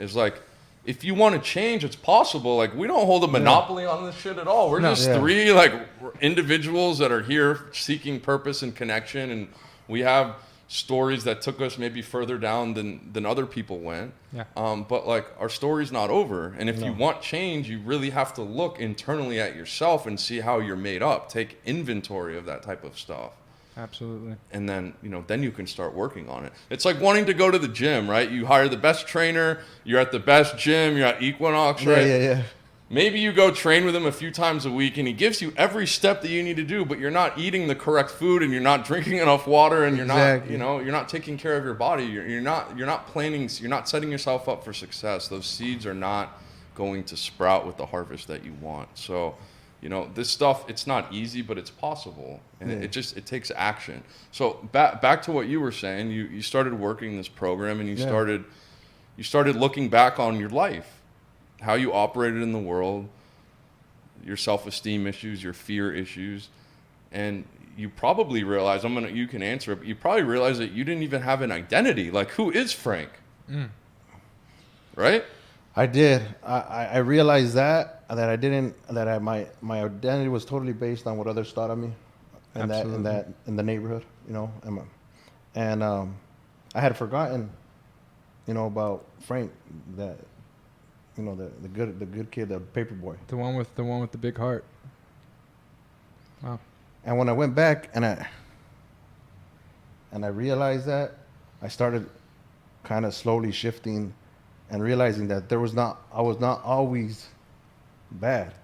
is like, if you want to change, it's possible. Like we don't hold a monopoly on this shit at all. We're just three like individuals that are here seeking purpose and connection. And we have stories that took us maybe further down than other people went. Yeah. But like our story's not over. And if you want change, you really have to look internally at yourself and see how you're made up. Take inventory of that type of stuff. Absolutely. And then, then you can start working on it. It's like wanting to go to the gym, right? You hire the best trainer, you're at the best gym, you're at Equinox, right? Yeah. Maybe you go train with him a few times a week and he gives you every step that you need to do, but you're not eating the correct food and you're not drinking enough water and you're not, you're not taking care of your body. You're not planning, you're not setting yourself up for success. Those seeds are not going to sprout with the harvest that you want. So, this stuff, it's not easy, but it's possible. And it takes action. So back to what you were saying, you started working this program and you started looking back on your life, how you operated in the world, your self-esteem issues, your fear issues. And you probably realize, you can answer it, but you probably realize that you didn't even have an identity. Like, who is Frank? Right? I did. I realized that I didn't, my identity was totally based on what others thought of me, and in the neighborhood, and I had forgotten, about Frank, that, the good kid, the paper boy, The one with the big heart. Wow. and when I went back and I realized that, I started kind of slowly shifting and realizing that I was not always bad.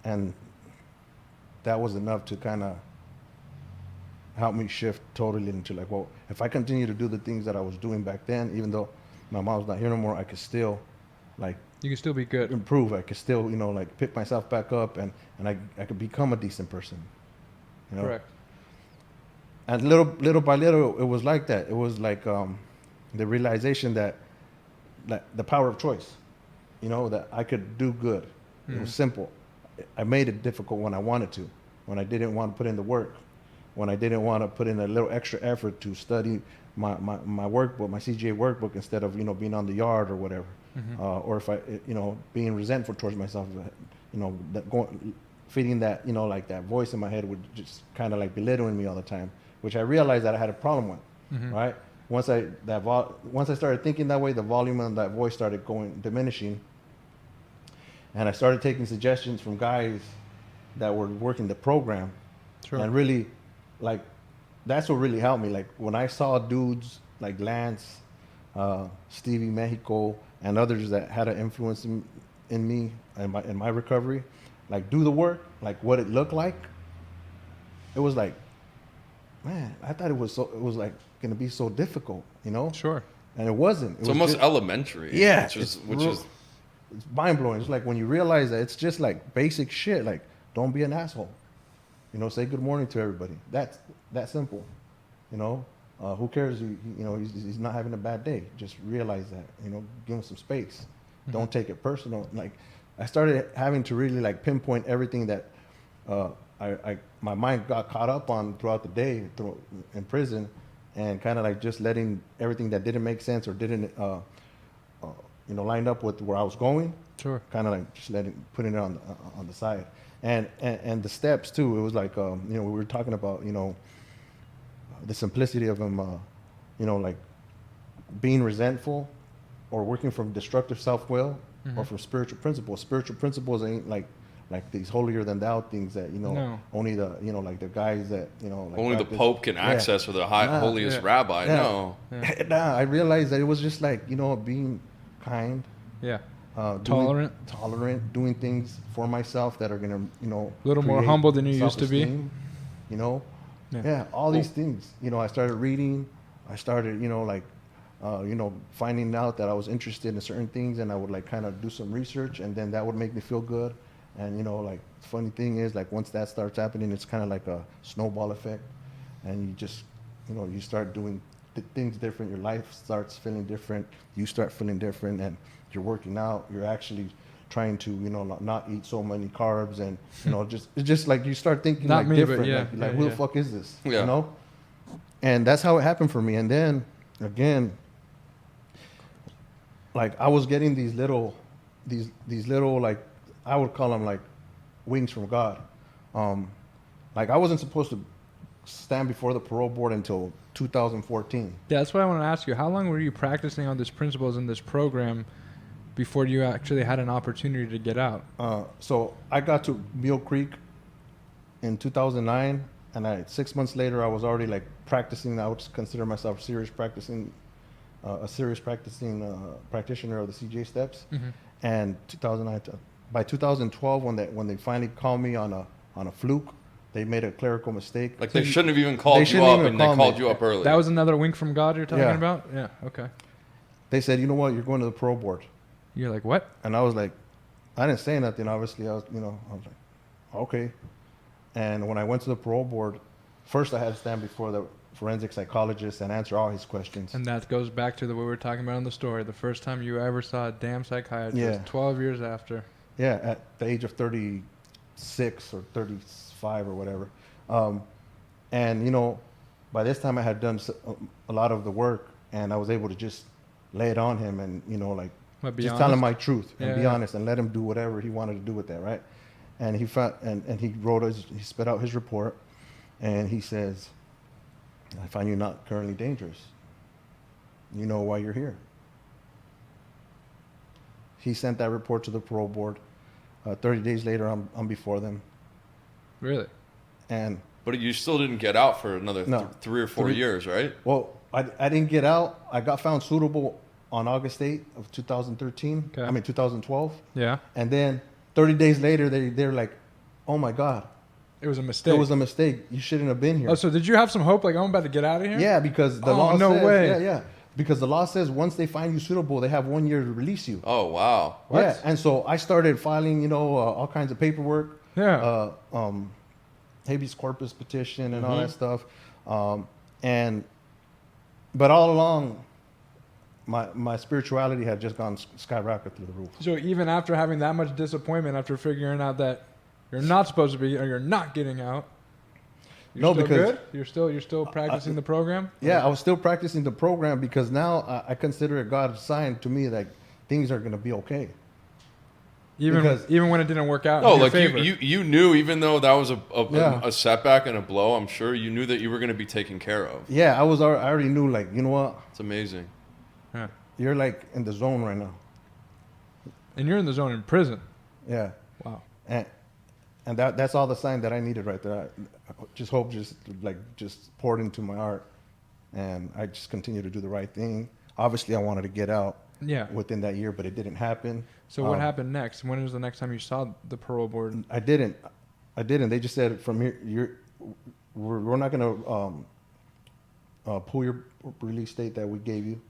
And that was enough to kind of help me shift totally into like, well, if I continue to do the things that I was doing back then, even though my mom's not here no more, I could still like You can still be good. improve. I could still, like pick myself back up and I could become a decent person. Correct. And little by little, it was like that. It was like the realization that the power of choice, that I could do good. It was simple. I made it difficult when I wanted to, when I didn't want to put in the work, when I didn't want to put in a little extra effort to study my workbook, my CGA workbook, instead of, being on the yard or whatever. Or if I, being resentful towards myself, feeding that, like that voice in my head would just kind of like belittling me all the time, which I realized that I had a problem with, right? Once I started thinking that way, the volume of that voice started diminishing, and I started taking suggestions from guys that were working the program, and really, like, that's what really helped me. Like when I saw dudes like Lance, Stevie Mexico, and others that had an influence in me and in my recovery, like do the work, like what it looked like, it was like, man, I thought it was like going to be so difficult, you know? Sure. And it wasn't. It It's was almost just- elementary. Yeah, which is it's mind blowing. It's like when you realize that it's just like basic shit. Like, don't be an asshole. You know, say good morning to everybody. That's that simple. You know, who cares? You know, he's not having a bad day. Just realize that. You know, give him some space. Don't take it personal. Like, I started having to really like pinpoint everything that my mind got caught up on throughout the day in prison, and kind of like just letting everything that didn't make sense or didn't you know, lined up with where I was going. Sure. Kind of like just putting it on the side, and the steps too. It was like you know, we were talking about, you know, the simplicity of him, you know, like being resentful, or working from destructive self-will, or from spiritual principles. Spiritual principles ain't like these holier than thou things that, you know, No. only the, you know, like the guys that, you know, like only the practice- Pope can Yeah. access, or the Nah, holiest yeah. rabbi. Yeah. No. Nah, I realized that it was just like, you know, being kind, Yeah. doing, tolerant, doing things for myself that are gonna, you know, A little more create humble than you used to be. self-esteem, you know, Yeah. all these things. You know, I started reading. I started, you know, like, you know, finding out that I was interested in certain things, and I would like kind of do some research, and then that would make me feel good. And you know, like, the funny thing is, like, once that starts happening, it's kind of like a snowball effect, and you just, you know, you start doing things different. Your life starts feeling different. You start feeling different, and you're working out. You're actually trying to, you know, not eat so many carbs, and you know, it's just like you start thinking Not like me, but different. yeah, like yeah, who yeah. the fuck is this? Yeah. You know. And that's how it happened for me. And then again, like, I was getting these little like, I would call them like wings from God. Like, I wasn't supposed to stand before the parole board until 2014. Yeah, that's what I want to ask you. How long were you practicing on these principles in this program before you actually had an opportunity to get out? So I got to Mill Creek in 2009, and 6 months later, I was already like practicing. I would consider myself a serious practicing practitioner of the CJ steps. And 2009, by 2012, when they finally called me on a fluke, they made a clerical mistake. Like, they shouldn't have even called you shouldn't up, even and they call called me. you up early. That was another wink from God you're talking Yeah. about? Yeah, okay. They said, you know what, you're going to the parole board. You're like, what? And I was like, I didn't say nothing. Obviously, I was like, okay. And when I went to the parole board, first I had to stand before the forensic psychologist and answer all his questions. And that goes back to what we were talking about in the story. The first time you ever saw a damn psychiatrist, Yeah. 12 years after. Yeah, at the age of 36 or 35 or whatever. And, you know, by this time I had done a lot of the work, and I was able to just lay it on him and, you know, like, But be just honest. tell him my truth and Yeah, be yeah. honest and let him do whatever he wanted to do with that, right? And he found, and he he spit out his report, and he says, I find you not currently dangerous. You know why you're here. He sent that report to the parole board. 30 days later, I'm before them. Really? And, But you still didn't get out for another No. 3 or 4 Three- years, right? well, I didn't get out. I got found suitable on August 8th of 2013. Okay. I mean, 2012. Yeah. And then 30 days later, they're like, oh my God, It was a mistake. it was a mistake. You shouldn't have been here. Oh, so did you have some hope? Like, oh, I'm about to get out of here? Yeah, because the Oh, law no says, way. yeah. Because the law says once they find you suitable, they have 1 year to release you. Oh, wow. What? Yeah, and so I started filing, you know, all kinds of paperwork. Yeah. Habeas corpus petition and all that stuff. But all along, my spirituality had just gone skyrocket through the roof. So even after having that much disappointment, after figuring out that you're not supposed to be, or you're not getting out, you're No, still because- good? You're still practicing the program? Yeah, I was still practicing the program because now I consider it God's sign to me that things are going to be okay. because- Even when it didn't work out No, in your like favor. you knew, even though that was Yeah. a setback and a blow, I'm sure you knew that you were going to be taken care of. Yeah, I already knew, like, you know what? It's amazing. Yeah. You're like in the zone right now. And you're in the zone in prison. Yeah. Wow. And that's all the sign that I needed right there. I just hope just poured into my heart, and I just continued to do the right thing. Obviously, I wanted to get out Yeah. within that year, but it didn't happen. So what happened next? When was the next time you saw the parole board? I didn't. They just said from here, we're not gonna pull your release date that we gave you.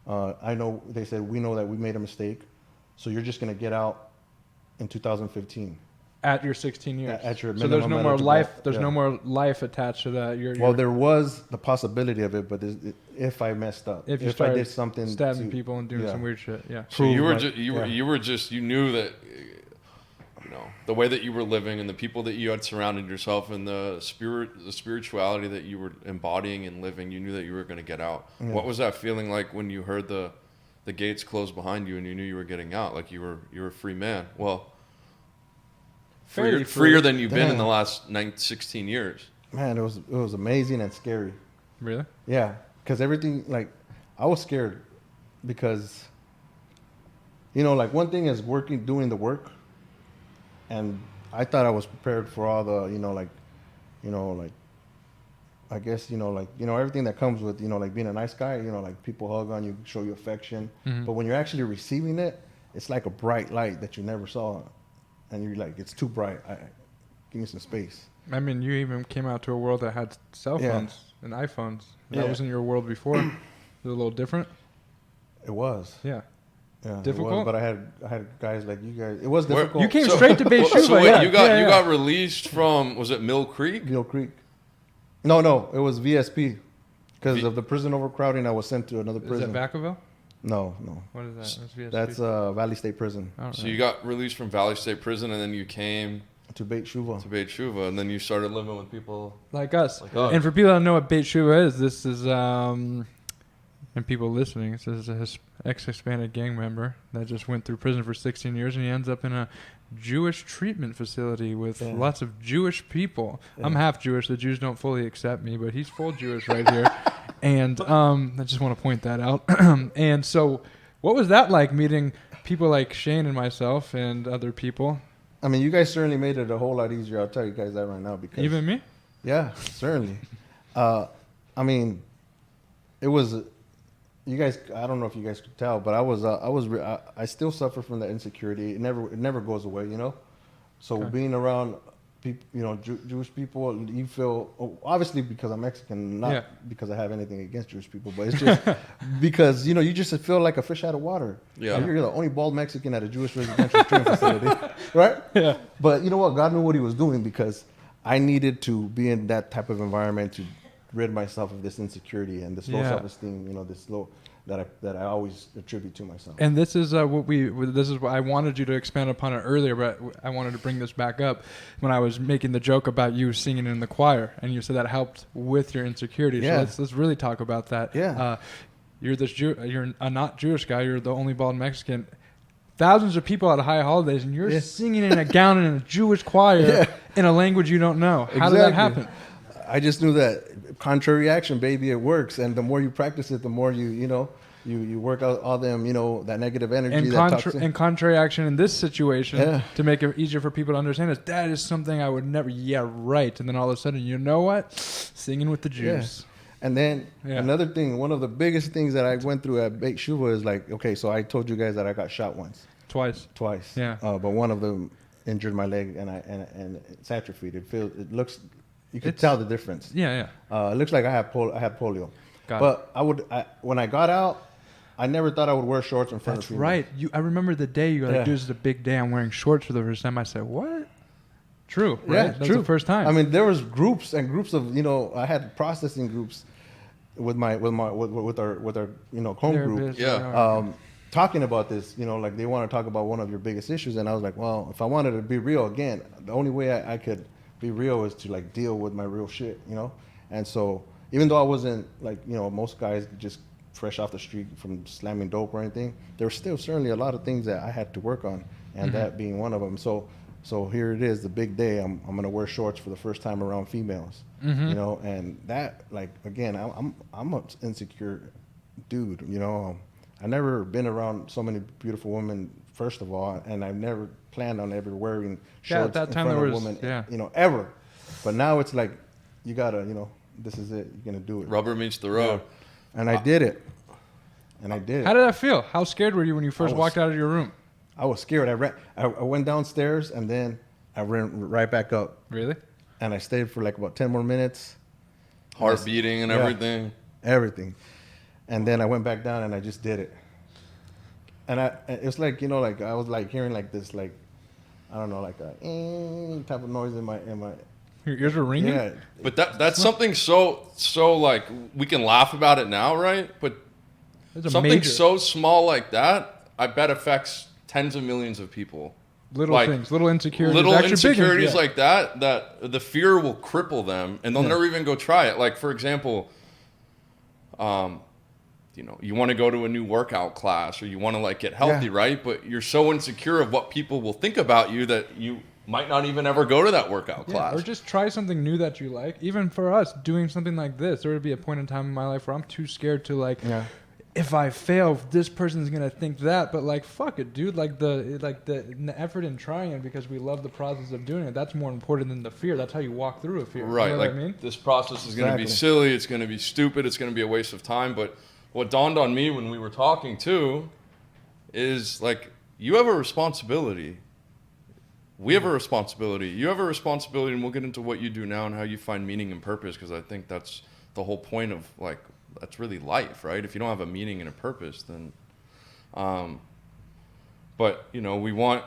I know they said we know that we made a mistake, so you're just gonna get out in 2015 At your 16 years. At your so there's no minimum more eligible- life. There's yeah. no more life attached to that. Well, there was the possibility of it, but if I messed up, if you I started did something stabbing to- people and doing yeah. some weird shit, yeah. So you were Prove, just yeah. you knew that the way that you were living and the people that you had surrounded yourself and the spirituality that you were embodying and living, you knew that you were going to get out. Yeah. What was that feeling like when you heard the gates close behind you and you knew you were getting out, like you were a free man? Well, Fairly freer free. than you've been in the Damn. last 16 years. Man, it was amazing and scary. Really? Yeah, because everything, like, I was scared because, like, one thing is doing the work, and I thought I was prepared for all the, I guess, everything that comes with, like being a nice guy, like people hug on you, show you affection. Mhm. But when you're actually receiving it, it's like a bright light that you never saw. And you're like, it's too bright. Give me some space. I mean, you even came out to a world that had cell Yeah. phones and iPhones. That Yeah. wasn't your world before. It was a little different. It was. Yeah. Yeah, it Difficult? was, but I had guys like you guys. It was Where- difficult. You came straight to Beit So Shuva, wait, yeah. you got Yeah, you yeah. got released from, was it Mill Creek? Gill Creek. No, it was VSP. Because V- of the prison overcrowding, I was sent to another Is prison. that Vacaville? No. What is that? That's VSP. That's Valley State Prison I don't So know. you got released from Valley State Prison and then you came to Beit Shuva. to Beit Shuva and then you started living with people Like us. like us. And for people that don't know what Beit Shuva is, this is, and people listening, this is a ex-Hispanic gang member that just went through prison for 16 years and he ends up in a Jewish treatment facility with Yeah. lots of Jewish people. Yeah. I'm half Jewish. The Jews don't fully accept me, but he's full Jewish right here. And I just want to point that out. And so what was that like, meeting people like Shane and myself and other people? I mean, you guys certainly made it a whole lot easier. I'll tell you guys that right now. Because Even me? Yeah, certainly. I mean, it was. You guys, I don't know if you guys could tell, but I still suffer from that insecurity. It never goes away, So Okay. being around people, Jewish people, you feel, obviously because I'm Mexican, not Yeah. because I have anything against Jewish people, but it's just because, you just feel like a fish out of water. Yeah. You're the only bald Mexican at a Jewish residential treatment facility, right? Yeah. But you know what? God knew what he was doing because I needed to be in that type of environment to rid myself of this insecurity and this low Yeah. self-esteem, this low that I always attribute to myself. And this is this is what I wanted you to expand upon it earlier, but I wanted to bring this back up when I was making the joke about you singing in the choir, and you said that helped with your insecurity. Yeah. So let's really talk about that. Yeah. You're you're a not Jewish guy. You're the only bald Mexican. Thousands of people at high holidays, and you're Yeah. singing in a gown in a Jewish choir Yeah. in a language you don't know. How did that Exactly. happen? I just knew that contrary action, baby, it works. And the more you practice it, the more you work out all them, that negative energy And, that talks and contrary action in this situation, Yeah. to make it easier for people to understand, is that is something I would never. Yeah, right. And then all of a sudden, you know what? Singing with the Jews. And then Yeah. another thing, one of the biggest things that I went through at Beit Shuva is like, okay, so I told you guys that I got shot Twice. twice. Yeah. But one of them injured my leg and it's atrophied. It looks, you can It's- tell the difference. Yeah. It looks like I had polio. Got But when I got out, I never thought I would wear shorts in front That's of people. right. I remember the day you were like, Yeah. dude, this is a big day. I'm wearing shorts for the first time. I said, what? True. Right? Yeah, That's true. the first time. I mean, there was groups and groups of, I had processing groups with our home group. Yeah. Talking about this, like they want to talk about one of your biggest issues, and I was like, well, if I wanted to be real again, the only way I could be real is to like deal with my real shit, And so even though I wasn't like most guys just fresh off the street from slamming dope or anything, there was still certainly a lot of things that I had to work on, and that being one of them. So here it is, the big day. I'm gonna wear shorts for the first time around females, and that like again, I'm an insecure dude, I never been around so many beautiful women, first of all, and I've never planned on ever wearing shorts at that in time front there of was- women, yeah. ever. But now it's like, you gotta, this is it. You're gonna do it. Rubber meets the road. And I did it. How did that feel? How scared were you when you first was- walked out of your room? I was scared. I went downstairs and then I ran right back up. Really? and I stayed for like about 10 more minutes. Heart beating and Yeah. everything. And then I went back down and I just did it. And it's like, you know, like I was like hearing like this, like, I don't know, like a type of noise in my, Your ears are ringing. yeah. But that's something so like we can laugh about it now, right? But It's a something major, so small like that, I bet affects tens of millions of people. little like, things, little insecurities, Little actually big ones, insecurities yeah. like that the fear will cripple them, and they'll never even go try it. Like, for example, you know, you want to go to a new workout class or you want to like get healthy, right? But you're so insecure of what people will think about you that you might not even ever go to that workout class. Or just try something new that you like. Even for us, doing something like this, there would be a point in time in my life where I'm too scared to like, if I fail, this person's gonna think that. But like, fuck it, dude. Like the effort in trying it because we love the process of doing it. That's more important than the fear. That's how you walk through a fear. Right. You know like what I mean? this process is going to be silly. It's going to be stupid. It's going to be a waste of time. But what dawned on me when we were talking too is like, you have a responsibility. We have a responsibility. You have a responsibility, and we'll get into what you do now and how you find meaning and purpose, because I think that's the whole point of like, that's really life, right? If you don't have a meaning and a purpose, then, but you know, we want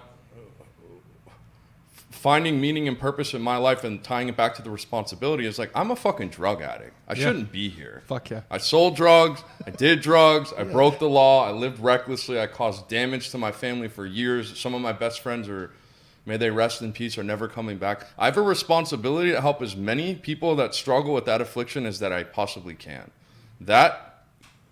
finding meaning and purpose in my life and tying it back to the responsibility is like, I'm a fucking drug addict. I shouldn't be here. Fuck yeah. I sold drugs. I did drugs. I broke the law. I lived recklessly. I caused damage to my family for years. Some of my best friends are, may they rest in peace, are never coming back. I have a responsibility to help as many people that struggle with that affliction as that I possibly can. That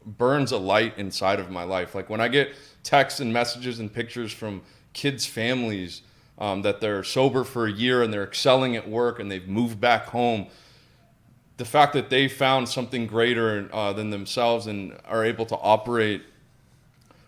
burns a light inside of my life. Like when I get texts and messages and pictures from kids' families that they're sober for a year and they're excelling at work and they've moved back home, the fact that they found something greater than themselves and are able to operate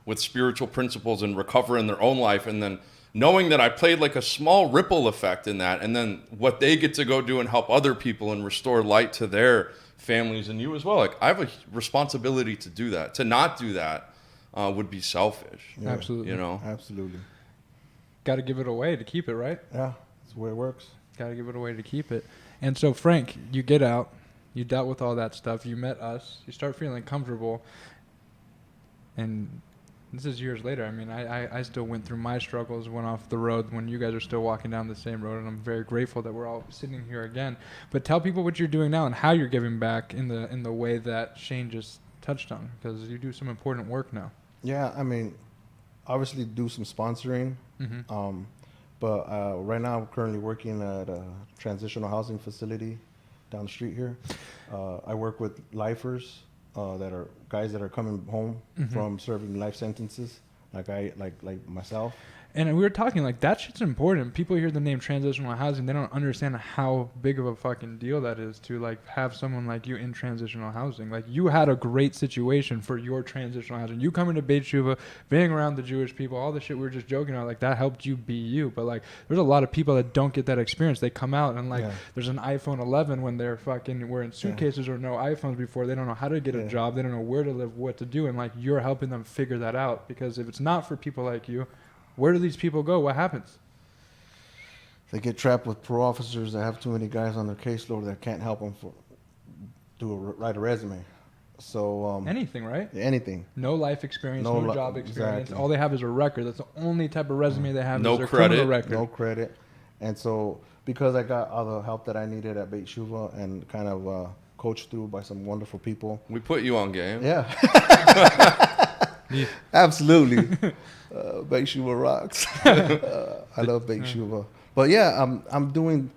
with spiritual principles and recover in their own life, and then knowing that I played like a small ripple effect in that, and then what they get to go do and help other people and restore light to their families and you as well. Like I have a responsibility to do that. To not do that would be selfish. Yeah. Absolutely. You know? Absolutely. Got to give it away to keep it, right? Yeah, that's the way it works. Got to give it away to keep it. And so, Frank, you get out. You dealt with all that stuff. You met us. You start feeling comfortable. And this is years later. I mean, I still went through my struggles, went off the road when you guys are still walking down the same road. And I'm very grateful that we're all sitting here again. But tell people what you're doing now and how you're giving back in the way that Shane just touched on, because you do some important work now. Yeah, I mean, obviously do some sponsoring. But right now I'm currently working at a transitional housing facility down the street here. I work with lifers that are guys that are coming home from serving life sentences, like myself. And we were talking, like, that shit's important. People hear the name transitional housing, they don't understand how big of a fucking deal that is to, like, have someone like you in transitional housing. Like, you had a great situation for your transitional housing. You coming to Beit Shuva, being around the Jewish people, all the shit we were just joking about, like, that helped you be you. But, like, there's a lot of people that don't get that experience. They come out and, like, there's an iPhone 11 when they're fucking wearing suitcases or no iPhones before. They don't know how to get a job. They don't know where to live, what to do. And, like, you're helping them figure that out. Because if it's not for people like you, where do these people go? What happens? They get trapped with pro officers that have too many guys on their caseload that can't help them write a resume. So anything, right? Anything. No life experience, no job experience. Exactly. All they have is a record. That's the only type of resume they have. No credit. Record. No credit. And so because I got all the help that I needed at Beit Shuva and kind of coached through by some wonderful people, we put you on game. Yeah. Absolutely. Beit Shuva rocks. I love Beit Shuva. But yeah, I'm doing,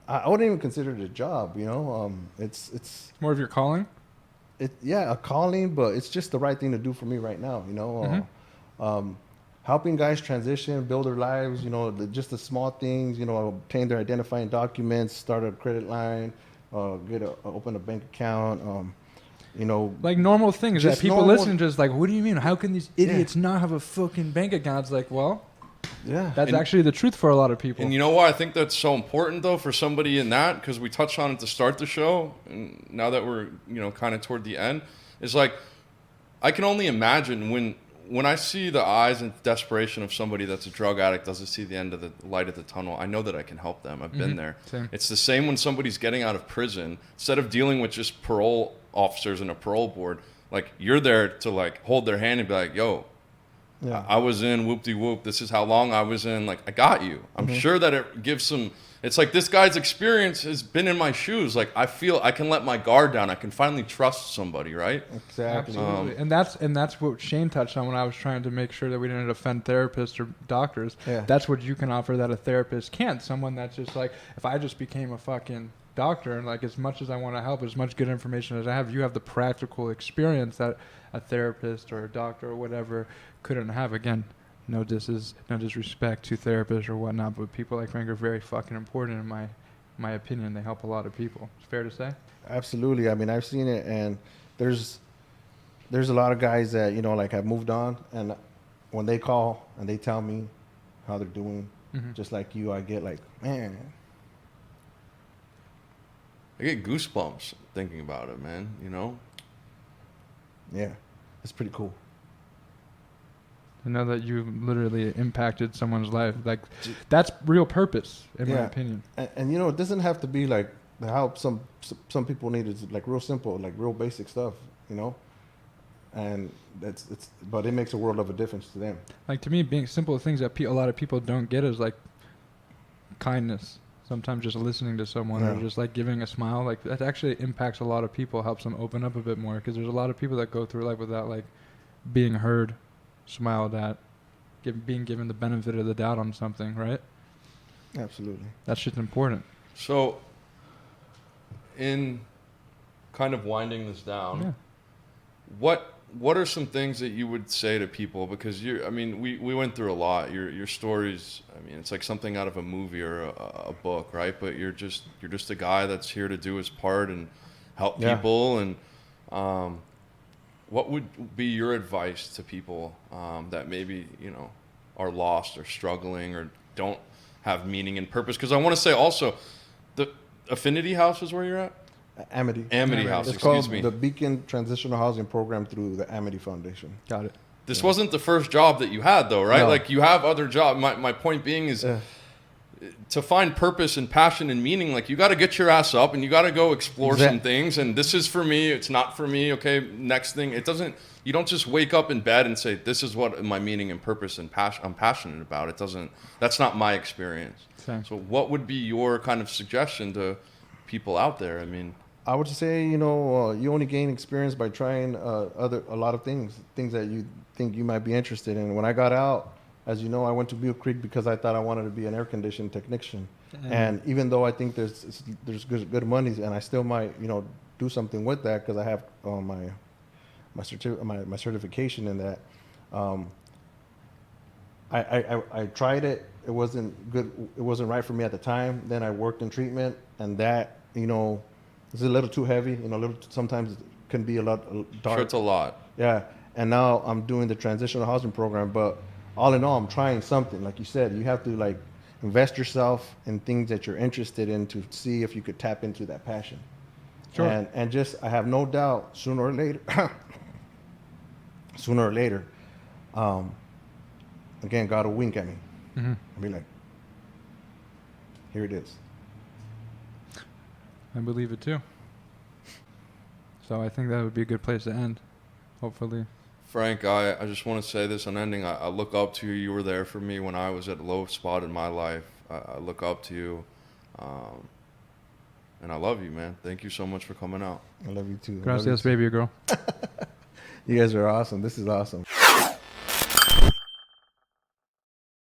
I wouldn't even consider it a job, you know. It's more of your calling? A calling, but it's just the right thing to do for me right now, you know. Helping guys transition, build their lives, you know, just the small things, you know, obtain their identifying documents, start a credit line, open a bank account, you know, like normal things that people listen to, just like, what do you mean? How can these idiots not have a fucking bank account? It's like, well, that's actually the truth for a lot of people. And you know why I think that's so important, though, for somebody in that, because we touched on it to start the show, and now that we're, you know, kind of toward the end, is like, I can only imagine when I see the eyes and desperation of somebody that's a drug addict, doesn't see the end of the light at the tunnel, I know that I can help them. I've been there. Same. It's the same when somebody's getting out of prison. Instead of dealing with just parole officers and a parole board, like, you're there to like hold their hand and be like, yo, Yeah. I was in whoop-de-whoop. This is how long I was in. Like, I got you. I'm sure that it gives some... It's like this guy's experience has been in my shoes. Like, I feel I can let my guard down. I can finally trust somebody, right? Exactly. Absolutely. And that's what Shane touched on when I was trying to make sure that we didn't offend therapists or doctors. Yeah. That's what you can offer that a therapist can't. Someone that's just like, if I just became a fucking doctor and like, as much as I want to help, as much good information as I have, you have the practical experience that a therapist or a doctor or whatever couldn't have. Again, no disrespect to therapists or whatnot, but people like Frank are very fucking important in my opinion. They help a lot of people. It's fair to say. Absolutely. I mean, I've seen it, and there's a lot of guys that, you know, like, have moved on, and when they call and they tell me how they're doing, just like you, I get like, man. I get goosebumps thinking about it, man. You know? Yeah, it's pretty cool. To know that you literally impacted someone's life, like, that's real purpose, in my opinion. And you know, it doesn't have to be like the help some people need is like real simple, like real basic stuff, you know. And but it makes a world of a difference to them. Like, to me, being simple things that a lot of people don't get is like kindness. Sometimes just listening to someone or just like giving a smile, like, that actually impacts a lot of people, helps them open up a bit more, because there's a lot of people that go through life without like being heard, smiled at, being given the benefit of the doubt on something, right? Absolutely. That's just important. So, in kind of winding this down, what are some things that you would say to people? Because we went through a lot. Your stories, I mean, it's like something out of a movie or a book, right? But you're just a guy that's here to do his part and help people. And what would be your advice to people that maybe, you know, are lost or struggling or don't have meaning and purpose? Because I want to say also, the Affinity House is where you're at? Amity. Amity House, It's excuse called me. the Beacon Transitional Housing Program through the Amity Foundation. Got it. This wasn't the first job that you had, though, right? No. Like, you have other jobs. My point being is to find purpose and passion and meaning, like, you got to get your ass up and you got to go explore some things. And this is for me. It's not for me. Okay, next thing. You don't just wake up in bed and say, this is what my meaning and purpose and I'm passionate about. That's not my experience. Same. So what would be your kind of suggestion to people out there? I mean... I would say, you know, you only gain experience by trying a lot of things that you think you might be interested in. When I got out, as you know, I went to Beale Creek because I thought I wanted to be an air conditioning technician. And even though I think there's good money, and I still might, you know, do something with that because I have my certification in that. I tried it. It wasn't good. It wasn't right for me at the time. Then I worked in treatment, and that, you know, it's a little too heavy, you know, sometimes it can be a lot dark. Sure, it's a lot. Yeah. And now I'm doing the transitional housing program, but all in all, I'm trying something. Like you said, you have to like invest yourself in things that you're interested in to see if you could tap into that passion. Sure. And just, I have no doubt sooner or later, again, God will wink at me. I'll be like, here it is. I believe it too. So I think that would be a good place to end, hopefully. Frank, I just want to say this on ending. I look up to you. You were there for me when I was at a low spot in my life. I look up to you. And I love you, man. Thank you so much for coming out. I love you too. Gracias, baby girl. You guys are awesome. This is awesome.